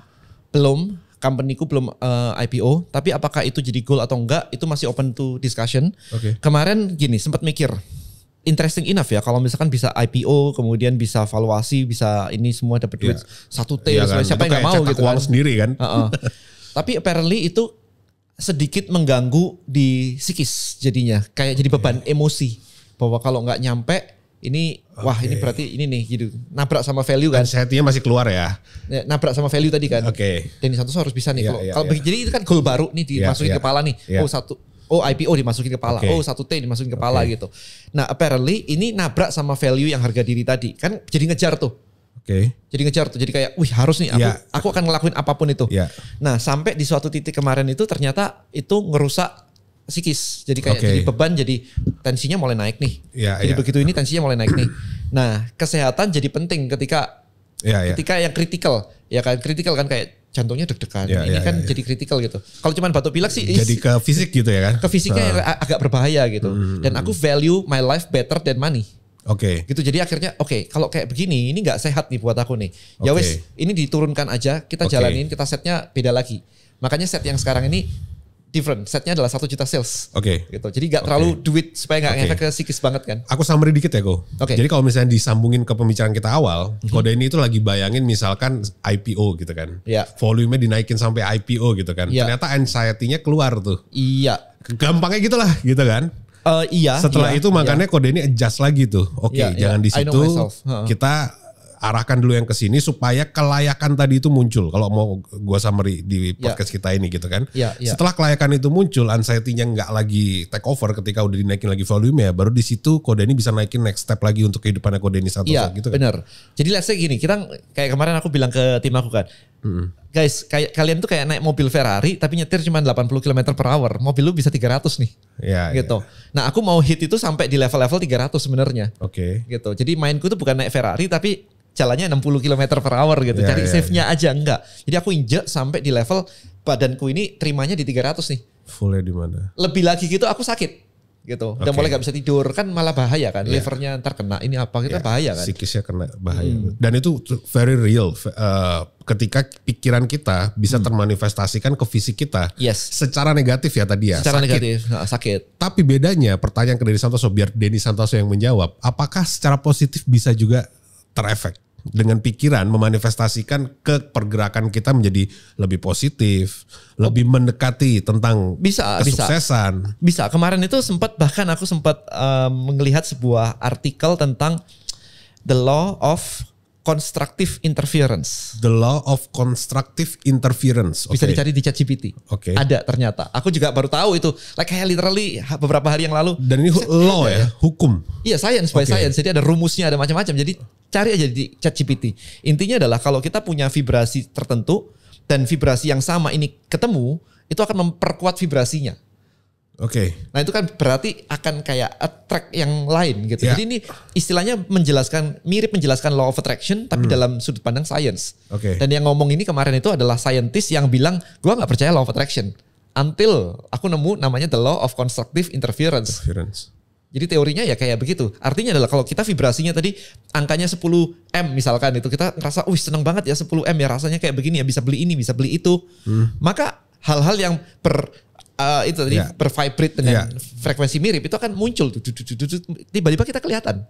belum. company-ku belum IPO, tapi apakah itu jadi goal atau enggak itu masih open to discussion. Oke. Kemarin gini sempat mikir, interesting enough ya kalau misalkan bisa IPO, kemudian bisa valuasi, bisa ini semua dapat duit 1T, Iya kan? siapa yang nggak mau gitu uang kan. sendiri kan. Tapi apparently itu sedikit mengganggu di psikis jadinya, kayak jadi beban emosi bahwa kalau nggak nyampe ini wah ini berarti ini nih gitu, nabrak sama value kan. Anxiety-nya masih keluar ya. Ya, nabrak sama value tadi kan. Oke. Denny Santoso harus bisa nih. Iya, Kalau iya. jadi itu kan goal baru nih dimasukin kepala nih. Iya. IPO dimasukin kepala. Oke. 1T dimasukin kepala gitu. Nah, apparently ini nabrak sama value yang harga diri tadi. Kan jadi ngejar tuh. Oke. Jadi ngejar tuh. Jadi kayak wih harus nih aku akan ngelakuin apapun itu. Iya. Nah, sampai di suatu titik kemarin itu ternyata itu ngerusak psikis. Jadi kayak jadi beban, jadi tensinya mulai naik nih. Iya, Jadi iya. begitu ini tensinya mulai naik nih. Nah, kesehatan jadi penting ketika yang kritikal. Ya kan kritikal kan kayak jantungnya deg-degan. Ini kan jadi kritikal gitu. Kalau cuman batuk pilek sih Jadi ke fisik gitu ya kan? ke fisiknya yang agak berbahaya gitu. Dan aku value my life better than money. Oke. Gitu. Jadi akhirnya kalau kayak begini ini nggak sehat nih buat aku nih. Ya wes, ini diturunkan aja, kita jalanin, kita setnya beda lagi. Makanya set yang sekarang ini different. Setnya adalah 1 juta sales. Oke. Gitu. Jadi nggak terlalu duit supaya nggak ngefek ke psikis banget kan. Aku summary dikit ya Go. Oke. Jadi kalau misalnya disambungin ke pembicaraan kita awal, Kode ini itu lagi bayangin misalkan IPO gitu kan. Iya. Volumenya dinaikin sampai IPO gitu kan. Iya. Ternyata anxiety-nya keluar tuh. Iya. Gampangnya gitulah gitu kan. Iya. Setelah itu makanya Kode ini adjust lagi tuh. Oke, Iya, jangan iya. di I know situ. myself. Kita arahkan dulu yang ke sini supaya kelayakan tadi itu muncul. Kalau mau gua summary di podcast kita ini gitu kan. Iya, iya. Setelah kelayakan itu muncul, anxiety-nya nggak lagi take over ketika udah dinaikin lagi volume ya, baru di situ Kode ini bisa naikin next step lagi untuk kehidupannya Kode ini Santoso Iya, gitu kan. benar. Jadi let's say gini, kita kayak kemarin aku bilang ke tim aku kan. Guys, kayak kalian tuh kayak naik mobil Ferrari tapi nyetir cuma 80 km per hour. Mobil lu bisa 300 nih. Iya. Gitu. Nah, aku mau hit itu sampai di level-level 300 sebenarnya. Oke. Gitu. Jadi mainku tuh bukan naik Ferrari tapi jalannya 60 km per hour gitu. Iya, Cari iya, save-nya aja enggak. Jadi aku injek sampai di level badanku ini terimanya di 300 nih. Fullnya di mana? Lebih lagi gitu aku sakit. Gitu. Udah mulai gak bisa tidur kan malah bahaya kan. Livernya ntar kena ini apa kita bahaya kan. Psikisnya kena bahaya. Dan itu very real. Ketika pikiran kita bisa termanifestasikan ke fisik kita. Yes. Secara negatif ya tadi ya. Secara sakit. negatif, sakit. Tapi bedanya pertanyaan ke Denny Santoso, biar Denny Santoso yang menjawab. Apakah secara positif bisa juga terefek? Dengan pikiran memanifestasikan ke pergerakan kita menjadi lebih positif, lebih mendekati tentang kesuksesan. Bisa. Kemarin itu bahkan aku sempat melihat sebuah artikel tentang the law of constructive interference. The law of constructive interference. Bisa dicari di ChatGPT. Oke. Ada ternyata. Aku juga baru tahu itu. Kayak literally beberapa hari yang lalu. Dan ini law ya, hukum. Iya, science by science. Jadi ada rumusnya, ada macam-macam. Jadi cari aja di ChatGPT. Intinya adalah kalau kita punya vibrasi tertentu dan vibrasi yang sama ini ketemu, itu akan memperkuat vibrasinya. Oke. Nah itu kan berarti akan kayak attract yang lain gitu. Ya. Jadi ini istilahnya mirip menjelaskan law of attraction tapi dalam sudut pandang science. Oke. Dan yang ngomong ini kemarin itu adalah scientist yang bilang gua nggak percaya law of attraction until aku nemu namanya the law of constructive interference. Jadi teorinya ya kayak begitu. Artinya adalah kalau kita vibrasinya tadi angkanya 10 M misalkan itu kita ngerasa seneng banget ya 10 M ya rasanya kayak begini ya bisa beli ini bisa beli itu. Maka hal-hal yang bervibrate dengan frekuensi mirip itu akan muncul tiba-tiba kita kelihatan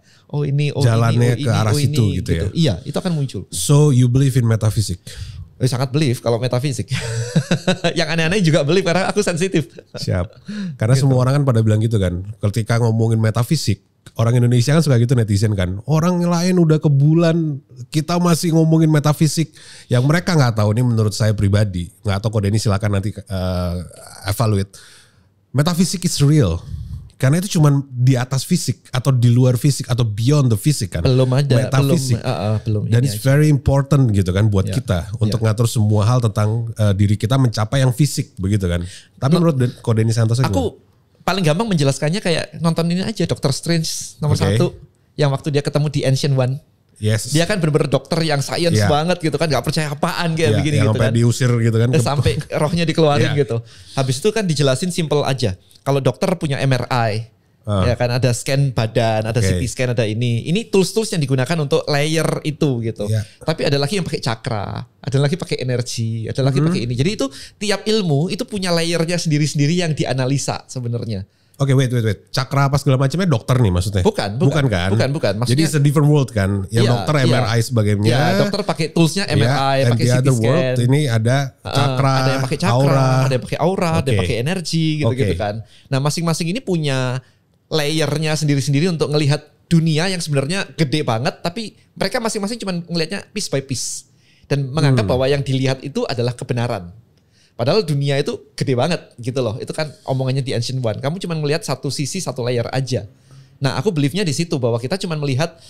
jalannya ke arah situ gitu ya. Iya, itu akan muncul. So you believe in metaphysics? Sangat believe kalau metafisik. Yang aneh-aneh juga believe karena aku sensitif. Siap. Karena semua orang kan pada bilang gitu kan. Ketika ngomongin metafisik, orang Indonesia kan suka gitu netizen kan. Orang lain udah ke bulan, kita masih ngomongin metafisik. Yang mereka nggak tahu, ini menurut saya pribadi, nggak tahu kode ini silakan nanti evaluate. Metafisik is real. Karena itu cuma di atas fisik atau di luar fisik atau beyond the fisik kan. Belum ada. Metafisik. Belum. Dan it's very important gitu kan buat kita untuk ngatur semua hal tentang diri kita mencapai yang fisik begitu kan. Tapi menurut Kode ini Santoso aku paling gampang menjelaskannya kayak nonton ini aja Doctor Strange nomor 1 yang waktu dia ketemu di Ancient One. Yes. Dia kan bener-bener dokter yang science banget gitu kan, gak percaya apaan kayak begini yang gitu kan. diusir gitu kan. Sampai rohnya dikeluarin gitu. Habis itu kan dijelasin simple aja. Kalau dokter punya MRI, Ya kan ada scan badan, ada CT scan, ada ini. Ini tools-tools yang digunakan untuk layer itu gitu. Yeah. Tapi ada lagi yang pakai cakra, ada lagi pakai energi, ada lagi pakai ini. Jadi itu tiap ilmu itu punya layernya sendiri-sendiri yang dianalisa sebenarnya. Oke, wait. Cakra apa segala macamnya dokter nih maksudnya? Bukan kan? Bukan. Maksudnya, jadi it's a different world kan. Yang dokter MRI sebagainya. Iya, dokter pakai toolsnya MRI, pakai CT scan. World, ini ada cakra, ada yang pakai cakra, ada yang pakai aura, ada yang pakai energi gitu-gitu kan. Nah, masing-masing ini punya layernya sendiri-sendiri untuk ngelihat dunia yang sebenarnya gede banget, tapi mereka masing-masing cuma ngelihatnya piece by piece dan menganggap bahwa yang dilihat itu adalah kebenaran. Padahal dunia itu gede banget gitu loh. Itu kan omongannya di Ancient One. Kamu cuma melihat satu sisi, satu layer aja. Nah, aku believe-nya di situ bahwa kita cuma melihat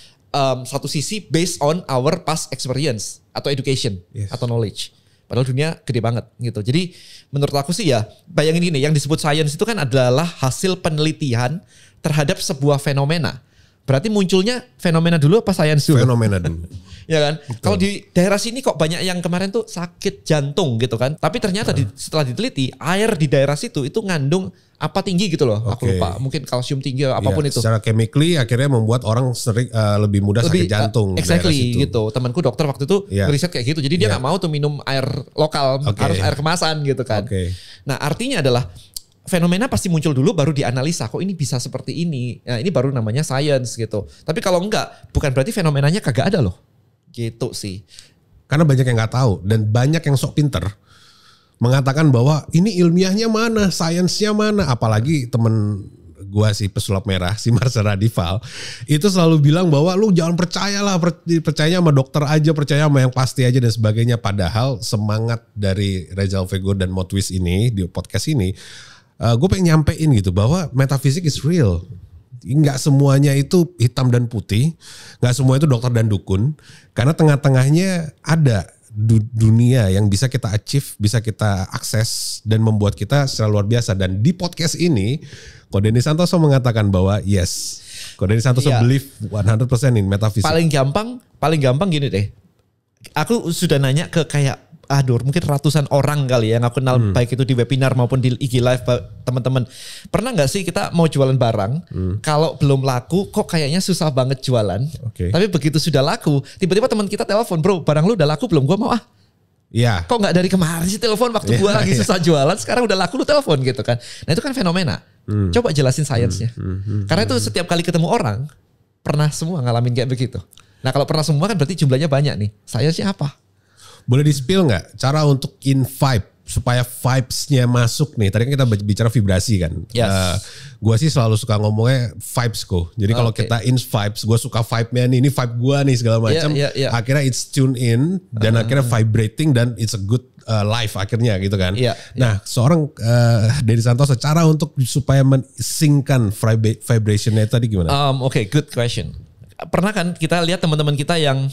satu sisi based on our past experience atau education atau knowledge. Padahal dunia gede banget gitu. Jadi menurut aku sih ya, bayangin gini, yang disebut science itu kan adalah hasil penelitian terhadap sebuah fenomena. Berarti munculnya fenomena dulu apa science dulu? Fenomena dulu. Ya kan? Kalau di daerah sini kok banyak yang kemarin tuh sakit jantung gitu kan. Tapi ternyata setelah diteliti, air di daerah situ itu ngandung apa tinggi gitu loh. Aku lupa, mungkin kalsium tinggi apapun itu. Secara chemically akhirnya membuat orang sering lebih mudah sakit jantung. Exactly gitu. Temanku dokter waktu itu riset kayak gitu. Jadi dia gak mau tuh minum air lokal, harus air kemasan gitu kan. Nah, artinya adalah fenomena pasti muncul dulu baru dianalisa. Kok ini bisa seperti ini? Nah, ini baru namanya science gitu. Tapi kalau enggak, bukan berarti fenomenanya kagak ada loh. Gitu sih. Karena banyak yang nggak tahu dan banyak yang sok pinter mengatakan bahwa ini ilmiahnya mana, sainsnya mana. Apalagi temen gua si pesulap merah, si Marsha Radival, itu selalu bilang bahwa lu jangan percayalah, percaya sama dokter aja, percaya sama yang pasti aja dan sebagainya. Padahal semangat dari Rizal Vego dan Motwis ini di podcast ini, gue pengen nyampein gitu bahwa metafisik is real. Nggak semuanya itu hitam dan putih, nggak semua itu dokter dan dukun, karena tengah-tengahnya ada dunia yang bisa kita achieve, bisa kita akses dan membuat kita secara luar biasa. Dan di podcast ini, Ko Denny Santoso mengatakan bahwa yes, Ko Denny Santoso believe 100% in metaphysics. Paling gampang gini deh. Aku sudah nanya ke kayak mungkin ratusan orang kali ya yang aku kenal, baik itu di webinar maupun di IG Live teman-teman. Pernah nggak sih kita mau jualan barang, kalau belum laku kok kayaknya susah banget jualan. Tapi begitu sudah laku, tiba-tiba teman kita telepon, bro barang lu udah laku belum? Gua mau Iya. Kok nggak dari kemarin sih telepon waktu gua lagi susah jualan, sekarang udah laku lu telepon gitu kan. Nah itu kan fenomena. Coba jelasin sainsnya. Karena itu setiap kali ketemu orang, pernah semua ngalamin kayak begitu. Nah kalau pernah semua kan berarti jumlahnya banyak nih. Sainsnya apa? Boleh di-spill nggak cara untuk in vibe supaya vibes-nya masuk nih? Tadi kan kita bicara vibrasi kan. Gue sih selalu suka ngomongnya vibes kok. Jadi kalau kita in vibes, gue suka vibe-nya nih, ini vibe gue nih segala macam. Akhirnya it's tune in dan akhirnya vibrating dan it's a good life akhirnya gitu kan. Nah seorang Denny Santoso, cara untuk supaya men-synckan vibration-nya tadi gimana? Oke, good question. Pernah kan kita lihat teman-teman kita yang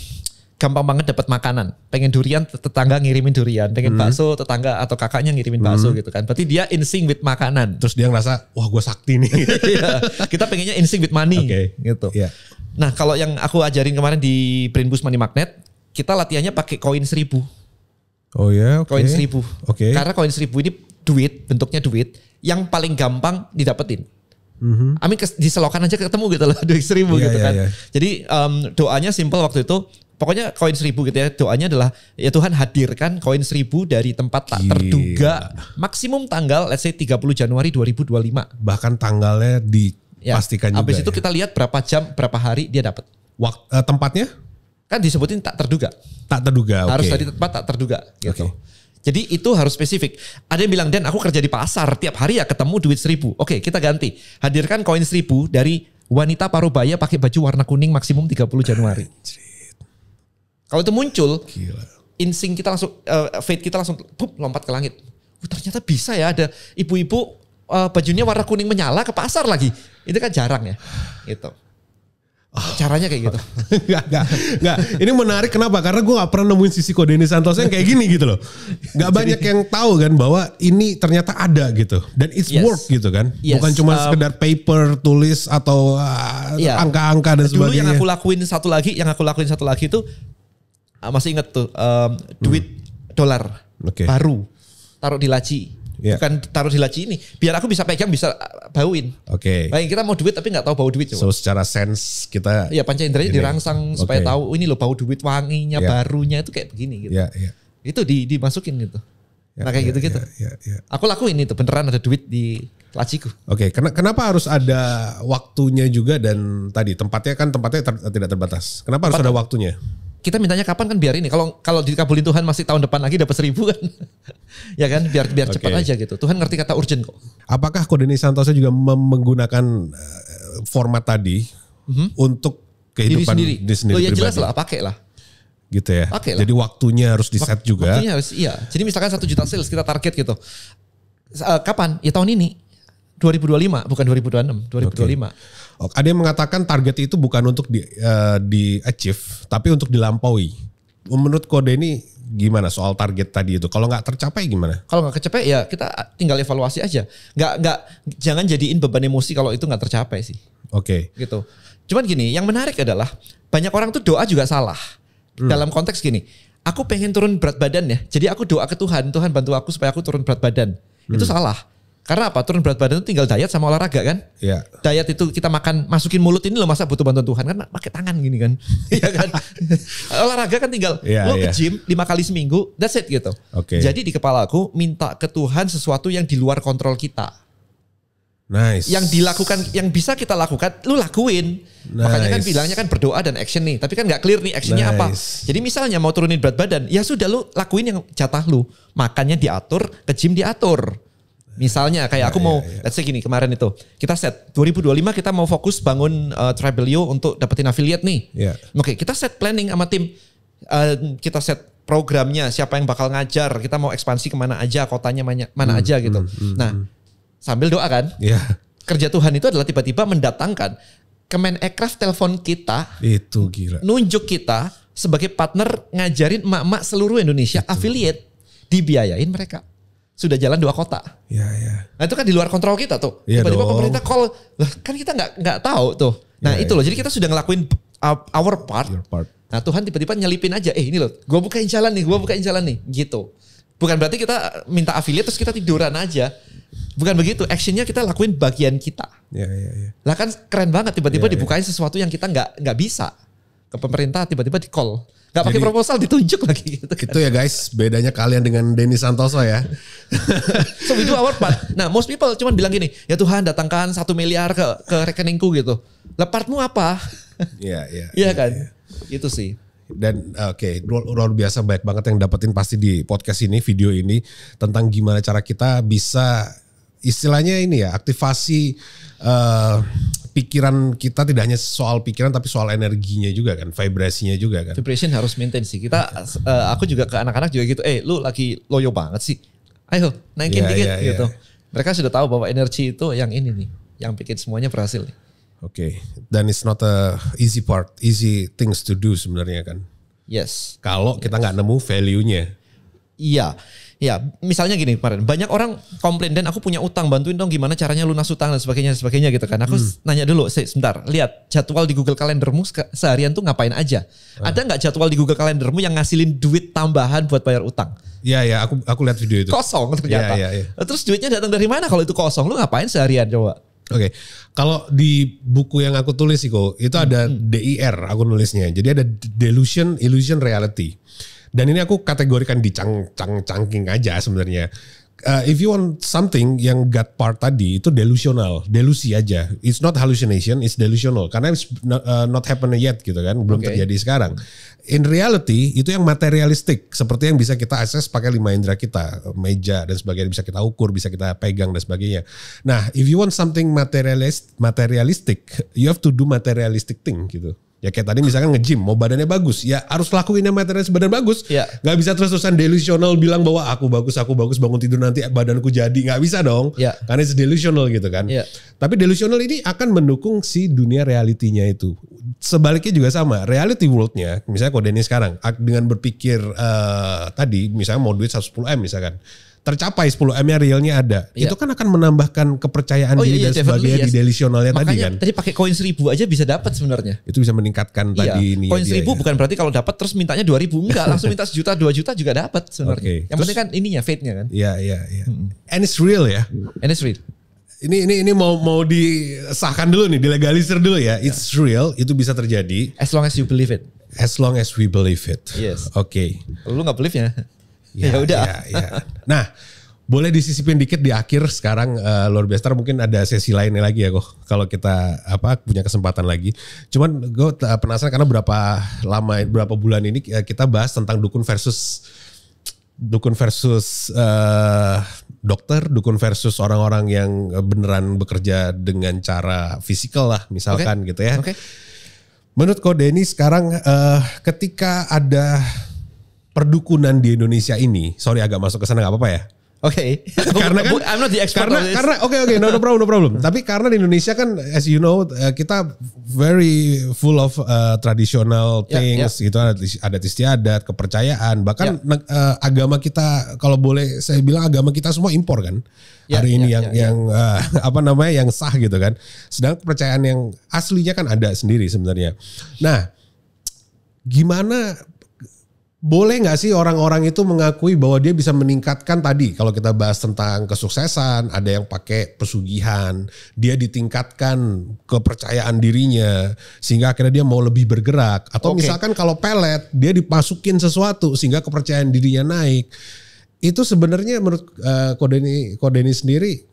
gampang banget dapat makanan. Pengen durian, tetangga ngirimin durian. Pengen bakso, tetangga atau kakaknya ngirimin bakso gitu kan. Berarti dia in sync with makanan. Terus dia ngerasa, wah gue sakti nih. Kita pengennya in sync with money gitu. Nah kalau yang aku ajarin kemarin di Brain Boost Money Magnet, kita latihannya pakai koin 1000. Oh ya, koin 1000. Karena koin 1000 ini duit, bentuknya duit yang paling gampang didapetin. Amin diselokan aja ketemu gitu loh, duit 1000 gitu kan. Jadi doanya simple waktu itu. Pokoknya koin 1000 gitu ya, doanya adalah ya Tuhan hadirkan koin 1000 dari tempat tak terduga, maksimum tanggal let's say 30 Januari 2025. Bahkan tanggalnya dipastikan juga. Habis itu kita lihat berapa jam, berapa hari dia dapat. Tempatnya? Kan disebutin tak terduga. Tak terduga, harus dari tempat tak terduga gitu. Jadi itu harus spesifik. Ada yang bilang, Dan aku kerja di pasar, tiap hari ya ketemu duit 1000. Oke, kita ganti. Hadirkan koin 1000 dari wanita parubaya pakai baju warna kuning maksimum 30 Januari. Kalau itu muncul, insting kita langsung, fate kita langsung lompat ke langit. Ternyata bisa ya ada ibu-ibu bajunya warna kuning menyala ke pasar lagi. Itu kan jarang ya. Gitu. Caranya kayak gitu. Enggak. Ini menarik kenapa? Karena gue gak pernah nemuin sisi Ko Denny Santoso yang kayak gini gitu loh. Gak banyak yang tahu kan bahwa ini ternyata ada gitu. Dan it's work gitu kan. Bukan cuma sekedar paper, tulis atau angka-angka dan sebagainya. Dulu yang aku lakuin satu lagi itu masih inget tuh duit dolar baru taruh di laci. bukan taruh di laci ini. Biar aku bisa pegang, bisa bauin. Oke. Baik, kita mau duit tapi nggak tahu bau duit. So secara sense kita. Iya, panca inderanya dirangsang supaya tahu ini loh bau duit, wanginya, barunya itu kayak begini gitu. Itu dimasukin gitu. Nah kayak gitu-gitu. Aku lakuin itu, beneran ada duit di laciku. Oke, kenapa harus ada waktunya juga dan tadi tempatnya tidak terbatas. Kenapa harus ada waktunya? Kita mintanya kapan kan biar ini. Kalau dikabulin Tuhan masih tahun depan lagi dapat 1.000 kan. Ya kan biar cepat aja gitu. Tuhan ngerti kata urgent kok. Apakah Denny Santoso juga menggunakan format tadi untuk kehidupan diri sendiri ya pribadi? Jelas lah, pakai lah. Gitu ya. Jadi waktunya harus di set juga. Waktunya harus iya. Jadi misalkan 1 juta sales kita target gitu. Kapan? Ya tahun ini. 2025 bukan 2026, 2025. Ada yang mengatakan target itu bukan untuk di achieve tapi untuk dilampaui. Menurut Denny gimana soal target tadi itu? Kalau nggak tercapai gimana? Kalau nggak tercapai ya kita tinggal evaluasi aja. Jangan jadiin beban emosi kalau itu nggak tercapai sih. Oke. Gitu. Cuman gini, yang menarik adalah banyak orang tuh doa juga salah. Dalam konteks gini, aku pengen turun berat badan ya. Jadi aku doa ke Tuhan bantu aku supaya aku turun berat badan. Itu salah. Karena apa? Turun berat badan itu tinggal diet sama olahraga kan? Iya. Diet itu kita masukin mulut ini loh, masa butuh bantuan Tuhan kan? Pakai tangan gini kan? Iya kan? Olahraga kan tinggal lo ke gym 5 kali seminggu, that's it gitu. Jadi di kepala aku minta ke Tuhan sesuatu yang di luar kontrol kita. Nice. Yang dilakukan, yang bisa kita lakukan, lu lakuin. Makanya kan bilangnya kan berdoa dan action nih. Tapi kan nggak clear nih actionnya apa. Jadi misalnya mau turunin berat badan, ya sudah lu lakuin yang jatah lu. Makannya diatur, ke gym diatur. Misalnya kayak aku mau, let's say gini kemarin itu. Kita set 2025 kita mau fokus bangun Tribelio untuk dapetin affiliate nih. Oke, kita set planning sama tim. Kita set programnya, siapa yang bakal ngajar. Kita mau ekspansi kemana aja, kotanya mana aja gitu. Nah, sambil doa kan. Kerja Tuhan itu adalah tiba-tiba mendatangkan Kemenekraf telepon kita. Itu gila. Nunjuk kita sebagai partner ngajarin emak-emak seluruh Indonesia affiliate. Dibiayain mereka. Sudah jalan 2 kota. Nah itu kan di luar kontrol kita tuh. Tiba-tiba pemerintah call. Kan kita nggak tahu tuh. Nah itu loh. Jadi kita sudah ngelakuin our part. Nah Tuhan tiba-tiba nyelipin aja. Ini loh. Gue bukain jalan nih. Gitu. Bukan berarti kita minta affiliate terus kita tiduran aja. Bukan begitu. Actionnya kita lakuin bagian kita. Lah kan keren banget. Tiba-tiba dibukain sesuatu yang kita nggak bisa. Ke pemerintah tiba-tiba di call. Gak pakai proposal, ditunjuk lagi gitu kan. Itu ya guys, bedanya kalian dengan Denny Santoso ya. So we do our part. Nah most people cuman bilang gini, ya Tuhan datangkan 1 miliar ke rekeningku gitu. Lah partmu apa? Iya kan. Itu sih. Dan luar biasa banyak banget yang dapetin pasti di podcast ini, video ini. Tentang gimana cara kita bisa istilahnya ini ya, aktivasi pikiran kita, tidak hanya soal pikiran tapi soal energinya juga kan, vibrasinya juga kan. Vibration harus maintain sih. Aku juga ke anak-anak juga gitu. Lu lagi loyo banget sih. Ayo naikin dikit gitu. Mereka sudah tahu bahwa energi itu yang ini nih, yang bikin semuanya berhasil nih. Dan it's not a easy things to do sebenarnya kan. Yes. Kalau kita nggak nemu value-nya. Iya. Ya, misalnya gini kemarin, banyak orang komplain dan aku punya utang, bantuin dong gimana caranya lunas utang dan sebagainya gitu kan. Aku nanya dulu, sebentar, lihat jadwal di Google Kalendermu seharian tuh ngapain aja. Ada nggak jadwal di Google Kalendermu yang ngasilin duit tambahan buat bayar utang? Iya, aku lihat video itu. Kosong ternyata. Terus duitnya datang dari mana kalau itu kosong? Lu ngapain seharian coba? Kalau di buku yang aku tulis itu ada DIR aku nulisnya. Jadi ada delusion, illusion, reality. Dan ini aku kategorikan di cangking aja sebenarnya. If you want something yang gut part tadi itu delusional, delusi aja. It's not hallucination, it's delusional. Karena it's not happen yet gitu kan, belum terjadi sekarang. In reality itu yang materialistik, seperti yang bisa kita akses pakai 5 indera kita, meja dan sebagainya, bisa kita ukur, bisa kita pegang dan sebagainya. Nah, if you want something materialistic, you have to do materialistic thing gitu. Ya kayak tadi misalkan nge-gym, mau badannya bagus, ya harus lakuin yang materialis badan bagus. Gak bisa terus-terusan delusional bilang bahwa aku bagus, bangun tidur nanti badanku jadi. Gak bisa dong, karena it's delusional gitu kan. Tapi delusional ini akan mendukung si dunia realitinya itu. Sebaliknya juga sama, reality worldnya, misalnya kalau Denny sekarang, dengan berpikir tadi, misalnya mau duit 110M misalkan. tercapai 10M-nya realnya ada. Iya. Itu kan akan menambahkan kepercayaan diri dan sebagainya di delusionalnya tadi kan. Makanya tadi pakai koin 1000 aja bisa dapat sebenarnya. Itu bisa meningkatkan tadi ini. Koin 1000 bukan berarti kalau dapat terus mintanya 2000, enggak, langsung minta 1 juta 2 juta juga dapat sebenarnya. Okay. Yang penting kan ininya fate-nya kan. Iya. And it's real ya. And it's real. Ini mau disahkan dulu nih, dilegalisir dulu ya. It's real, itu bisa terjadi. As long as you believe it. As long as we believe it. Yes. Oke. Kalau lu nggak believe ya. Ya udah. Ya. Nah, boleh disisipin dikit di akhir sekarang luar biasa. Mungkin ada sesi lainnya lagi ya kok. Kalau kita punya kesempatan lagi. Cuman gue penasaran karena berapa bulan ini kita bahas tentang dukun versus dokter, dukun versus orang-orang yang beneran bekerja dengan cara fisikal lah, misalkan gitu ya. Oke. Menurut Ko Denny sekarang ketika ada perdukunan di Indonesia ini, sorry agak masuk ke sana nggak apa-apa ya? Oke. Karena kan I'm not the expert on this. karena oke, no problem. Tapi karena di Indonesia kan as you know kita very full of traditional things gitu, adat istiadat, kepercayaan, bahkan agama kita kalau boleh saya bilang agama kita semua impor kan. Hari ini yang yang sah gitu kan. Sedangkan kepercayaan yang aslinya kan ada sendiri sebenarnya. Nah, gimana boleh nggak sih orang-orang itu mengakui bahwa dia bisa meningkatkan tadi kalau kita bahas tentang kesuksesan, ada yang pakai pesugihan, dia ditingkatkan kepercayaan dirinya sehingga akhirnya dia mau lebih bergerak, atau misalkan kalau pelet dia dimasukin sesuatu sehingga kepercayaan dirinya naik. Itu sebenarnya menurut Ko Denny sendiri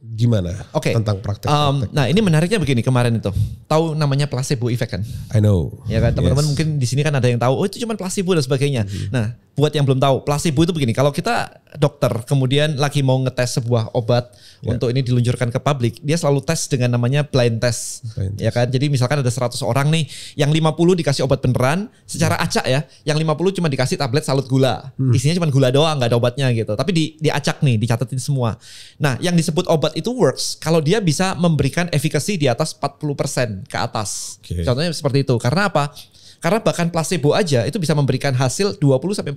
gimana tentang praktek? Nah ini menariknya begini, kemarin itu tahu namanya placebo effect kan? I know. Ya kan teman-teman mungkin di sini kan ada yang tahu, oh itu cuma placebo dan sebagainya. Nah buat yang belum tahu, placebo itu begini, kalau kita dokter kemudian lagi mau ngetes sebuah obat untuk ini diluncurkan ke publik, dia selalu tes dengan namanya blind test. Ya kan? Jadi misalkan ada 100 orang nih, yang 50 dikasih obat beneran secara acak ya, yang 50 cuma dikasih tablet salut gula. Isinya cuma gula doang, nggak ada obatnya gitu. Tapi diacak nih, dicatetin semua. Nah, yang disebut obat itu works kalau dia bisa memberikan efikasi di atas 40% ke atas. Contohnya seperti itu. Karena apa? Karena bahkan placebo aja itu bisa memberikan hasil 20-40%.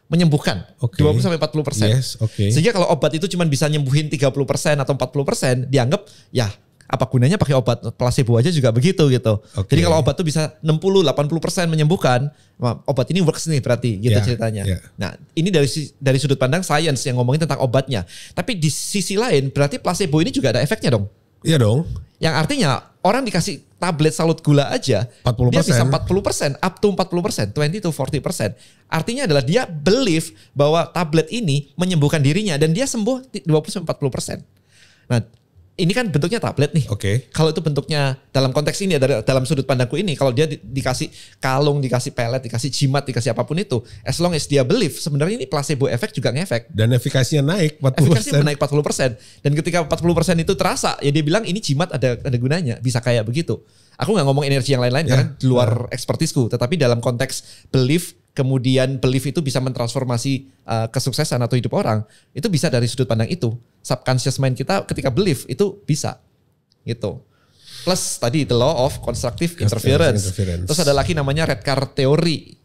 Menyembuhkan 20-40%. Yes, Sehingga kalau obat itu cuma bisa nyembuhin 30% atau 40%, dianggap ya apa gunanya pakai obat placebo aja juga begitu gitu. Jadi kalau obat itu bisa 60-80% menyembuhkan, obat ini works nih berarti gitu ceritanya. Nah ini dari sudut pandang science yang ngomongin tentang obatnya. Tapi di sisi lain berarti placebo ini juga ada efeknya dong. Iya dong. Yang artinya orang dikasih tablet salut gula aja 40%. dia bisa 40%, up to 40%, 20-40%. Artinya adalah dia believe bahwa tablet ini menyembuhkan dirinya dan dia sembuh 20-40%. Nah ini kan bentuknya tablet nih. Kalau itu bentuknya dalam konteks ini dalam sudut pandangku ini, kalau dia dikasih kalung, dikasih pelet, dikasih jimat, dikasih apapun itu, as long as dia believe, sebenarnya ini placebo effect juga ngefek. Dan efikasinya naik 40%. Efikasinya naik 40%. Dan ketika 40% itu terasa, ya dia bilang ini jimat ada gunanya, bisa kayak begitu. Aku nggak ngomong energi yang lain-lain karena di luar ekspertisku, tetapi dalam konteks belief, kemudian belief itu bisa mentransformasi kesuksesan atau hidup orang, itu bisa dari sudut pandang itu. Subconscious mind kita ketika belief itu bisa gitu. Plus tadi the law of constructive interference. Terus ada lagi namanya red card theory.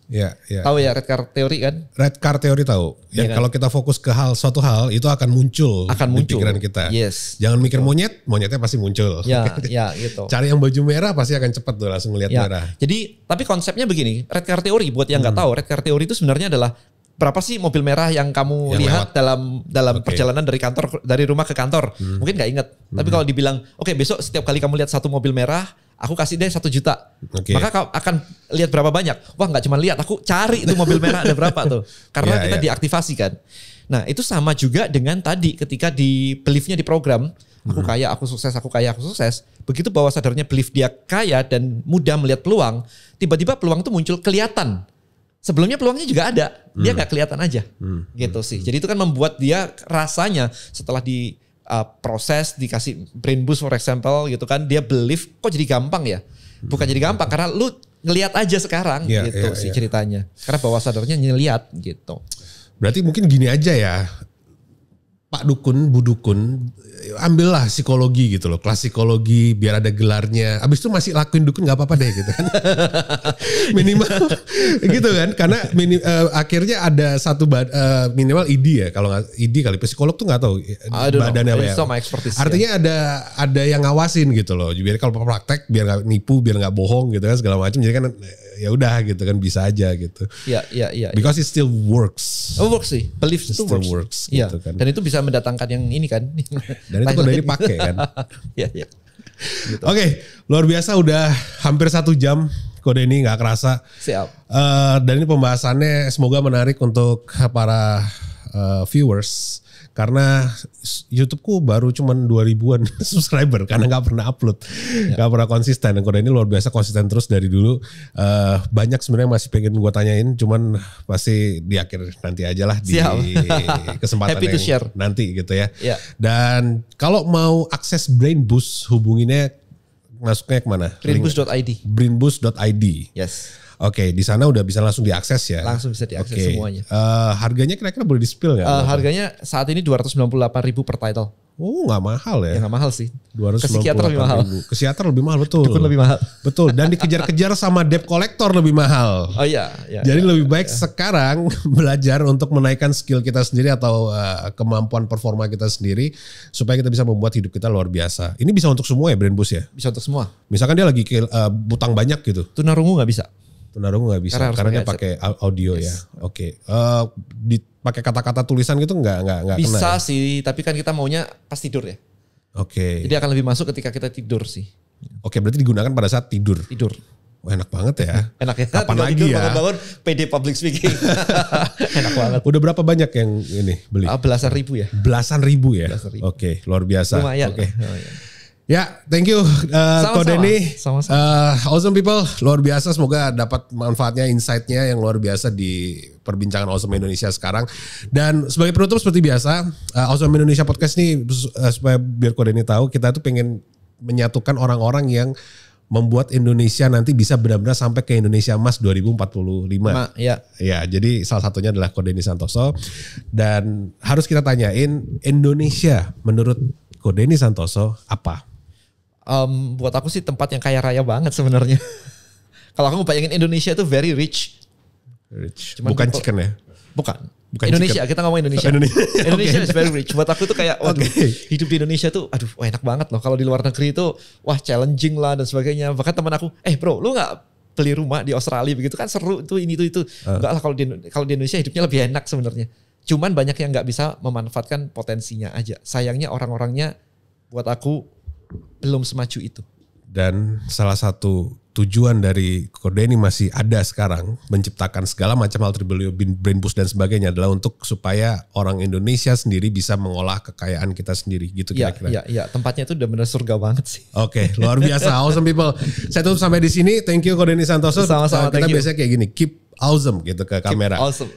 Tahu ya red card theory kan? Red card theory tahu. Ya kan? Kalau kita fokus ke suatu hal itu akan muncul di pikiran kita. Jangan mikir monyetnya pasti muncul. Ya gitu. Cari yang baju merah pasti akan cepat tuh langsung lihat merah. Jadi tapi konsepnya begini, red card theory buat yang nggak tahu, red card theory itu sebenarnya adalah berapa sih mobil merah yang kamu lihat dalam perjalanan dari rumah ke kantor? Mungkin nggak inget. Tapi kalau dibilang, oke besok setiap kali kamu lihat satu mobil merah, aku kasih deh 1 juta. Maka kau akan lihat berapa banyak? Wah nggak cuma lihat, aku cari itu mobil merah ada berapa tuh. Karena kita diaktifasi kan. Nah itu sama juga dengan tadi ketika di beliefnya di program, aku kaya, aku sukses, aku kaya, aku sukses. Begitu bawah sadarnya belief dia kaya dan mudah melihat peluang, tiba-tiba peluang itu muncul kelihatan. Sebelumnya peluangnya juga ada, dia nggak kelihatan aja, gitu sih. Jadi itu kan membuat dia rasanya setelah di proses dikasih brain boost for example gitu kan, dia believe kok jadi gampang ya? Bukan jadi gampang karena lu ngelihat aja sekarang gitu sih ceritanya. Karena bawah sadarnya ngelihat gitu. Berarti mungkin gini aja ya. Pak Dukun, Bu Dukun, ambillah psikologi gitu loh, kelas psikologi biar ada gelarnya. Abis itu masih lakuin dukun nggak apa-apa deh gitu kan. Minimal gitu kan, karena akhirnya ada satu minimal ID ya, kalau nggak ID kali psikolog tuh nggak tahu badannya apa ya. Artinya ada yang ngawasin gitu loh. Biar kalau praktek biar nggak nipu, biar nggak bohong gitu kan segala macam. Jadi kan ya udah gitu kan bisa aja gitu. Iya. Because it still works. Oh works sih, belief itu works gitu kan. Dan itu bisa mendatangkan yang ini kan. Dan itu udah dipakai kan. Iya. Gitu. Oke, luar biasa udah hampir 1 jam kode ini nggak kerasa. Siap. Dan ini pembahasannya semoga menarik untuk para viewers. Karena YouTubeku baru cuman 2000-an subscriber karena nggak pernah upload, nggak pernah konsisten. Dan kode ini luar biasa konsisten terus dari dulu. Banyak sebenarnya masih pengen gue tanyain, cuman pasti di akhir nanti aja lah di kesempatan Happy to share. Nanti gitu ya. Yeah. Dan kalau mau akses Brain Boost hubunginnya masuknya kemana? Brainboost.id. Brainboost.id. Yes. Oke, di sana udah bisa langsung diakses ya. Langsung bisa diakses semuanya. Harganya kira-kira boleh di-spill nggak? Harganya saat ini 298.000 per title. Oh, nggak mahal ya? Ya nggak mahal sih. Ke psikiater lebih mahal. Ke psikiater lebih mahal, betul. Dukun lebih mahal. Betul, dan dikejar-kejar sama debt collector lebih mahal. Oh iya. Jadi lebih baik sekarang belajar untuk menaikkan skill kita sendiri atau kemampuan performa kita sendiri supaya kita bisa membuat hidup kita luar biasa. Ini bisa untuk semua ya Brain Boost ya? Bisa untuk semua. Misalkan dia lagi butang banyak gitu. Tunarungu nggak bisa. Tunarungu nggak bisa karena dia pakai audio ya. Oke. Pakai kata-kata tulisan gitu nggak bisa kena ya? sih, tapi kan kita maunya pas tidur ya. Oke. Jadi akan lebih masuk ketika kita tidur sih. Oke, berarti digunakan pada saat tidur. Wah, enak banget ya. Enak ya. Kapan lagi tidur, ya? Bangun PD public speaking. Enak banget. Udah berapa banyak yang ini beli? Belasan ribu ya. Belasan ribu ya. Oke, luar biasa. Lumayan. Oke. Ya, thank you Kode ini. Awesome people, luar biasa. Semoga dapat manfaatnya, insight-nya yang luar biasa di perbincangan Awesome Indonesia sekarang. Dan sebagai penutup seperti biasa, Awesome Indonesia Podcast ini supaya biar Kode ini tahu, kita tuh pengen menyatukan orang-orang yang membuat Indonesia nanti bisa benar-benar sampai ke Indonesia Emas 2045. Ya, jadi salah satunya adalah Kode ini Santoso. Dan harus kita tanyain, Indonesia menurut Kode ini Santoso apa? Buat aku sih tempat yang kaya raya banget sebenarnya. Kalau aku bayangin Indonesia itu very rich. Cuman bukan chicken ya? Bukan Indonesia, kita ngomong Indonesia. Indonesia is very rich. Buat aku tuh kayak waduh, hidup di Indonesia tuh enak banget loh. Kalau di luar negeri itu challenging lah dan sebagainya. Bahkan teman aku, bro, lu gak beli rumah di Australia begitu kan seru tuh ini tuh itu. Enggak lah, kalau di Indonesia hidupnya lebih enak sebenarnya. Cuman banyak yang gak bisa memanfaatkan potensinya aja. Sayangnya orang-orangnya buat aku belum semaju itu. Dan salah satu tujuan dari Kode ini masih ada sekarang, menciptakan segala macam hal Brain Boost dan sebagainya adalah untuk supaya orang Indonesia sendiri bisa mengolah kekayaan kita sendiri gitu kira-kira. Iya, tempatnya itu udah benar surga banget sih. Oke, luar biasa. Awesome people. Saya tutup sampai di sini. Thank you Kode ini Santoso. Sama-sama. Kita biasanya kayak gini, keep awesome gitu ke kamera. Keep awesome.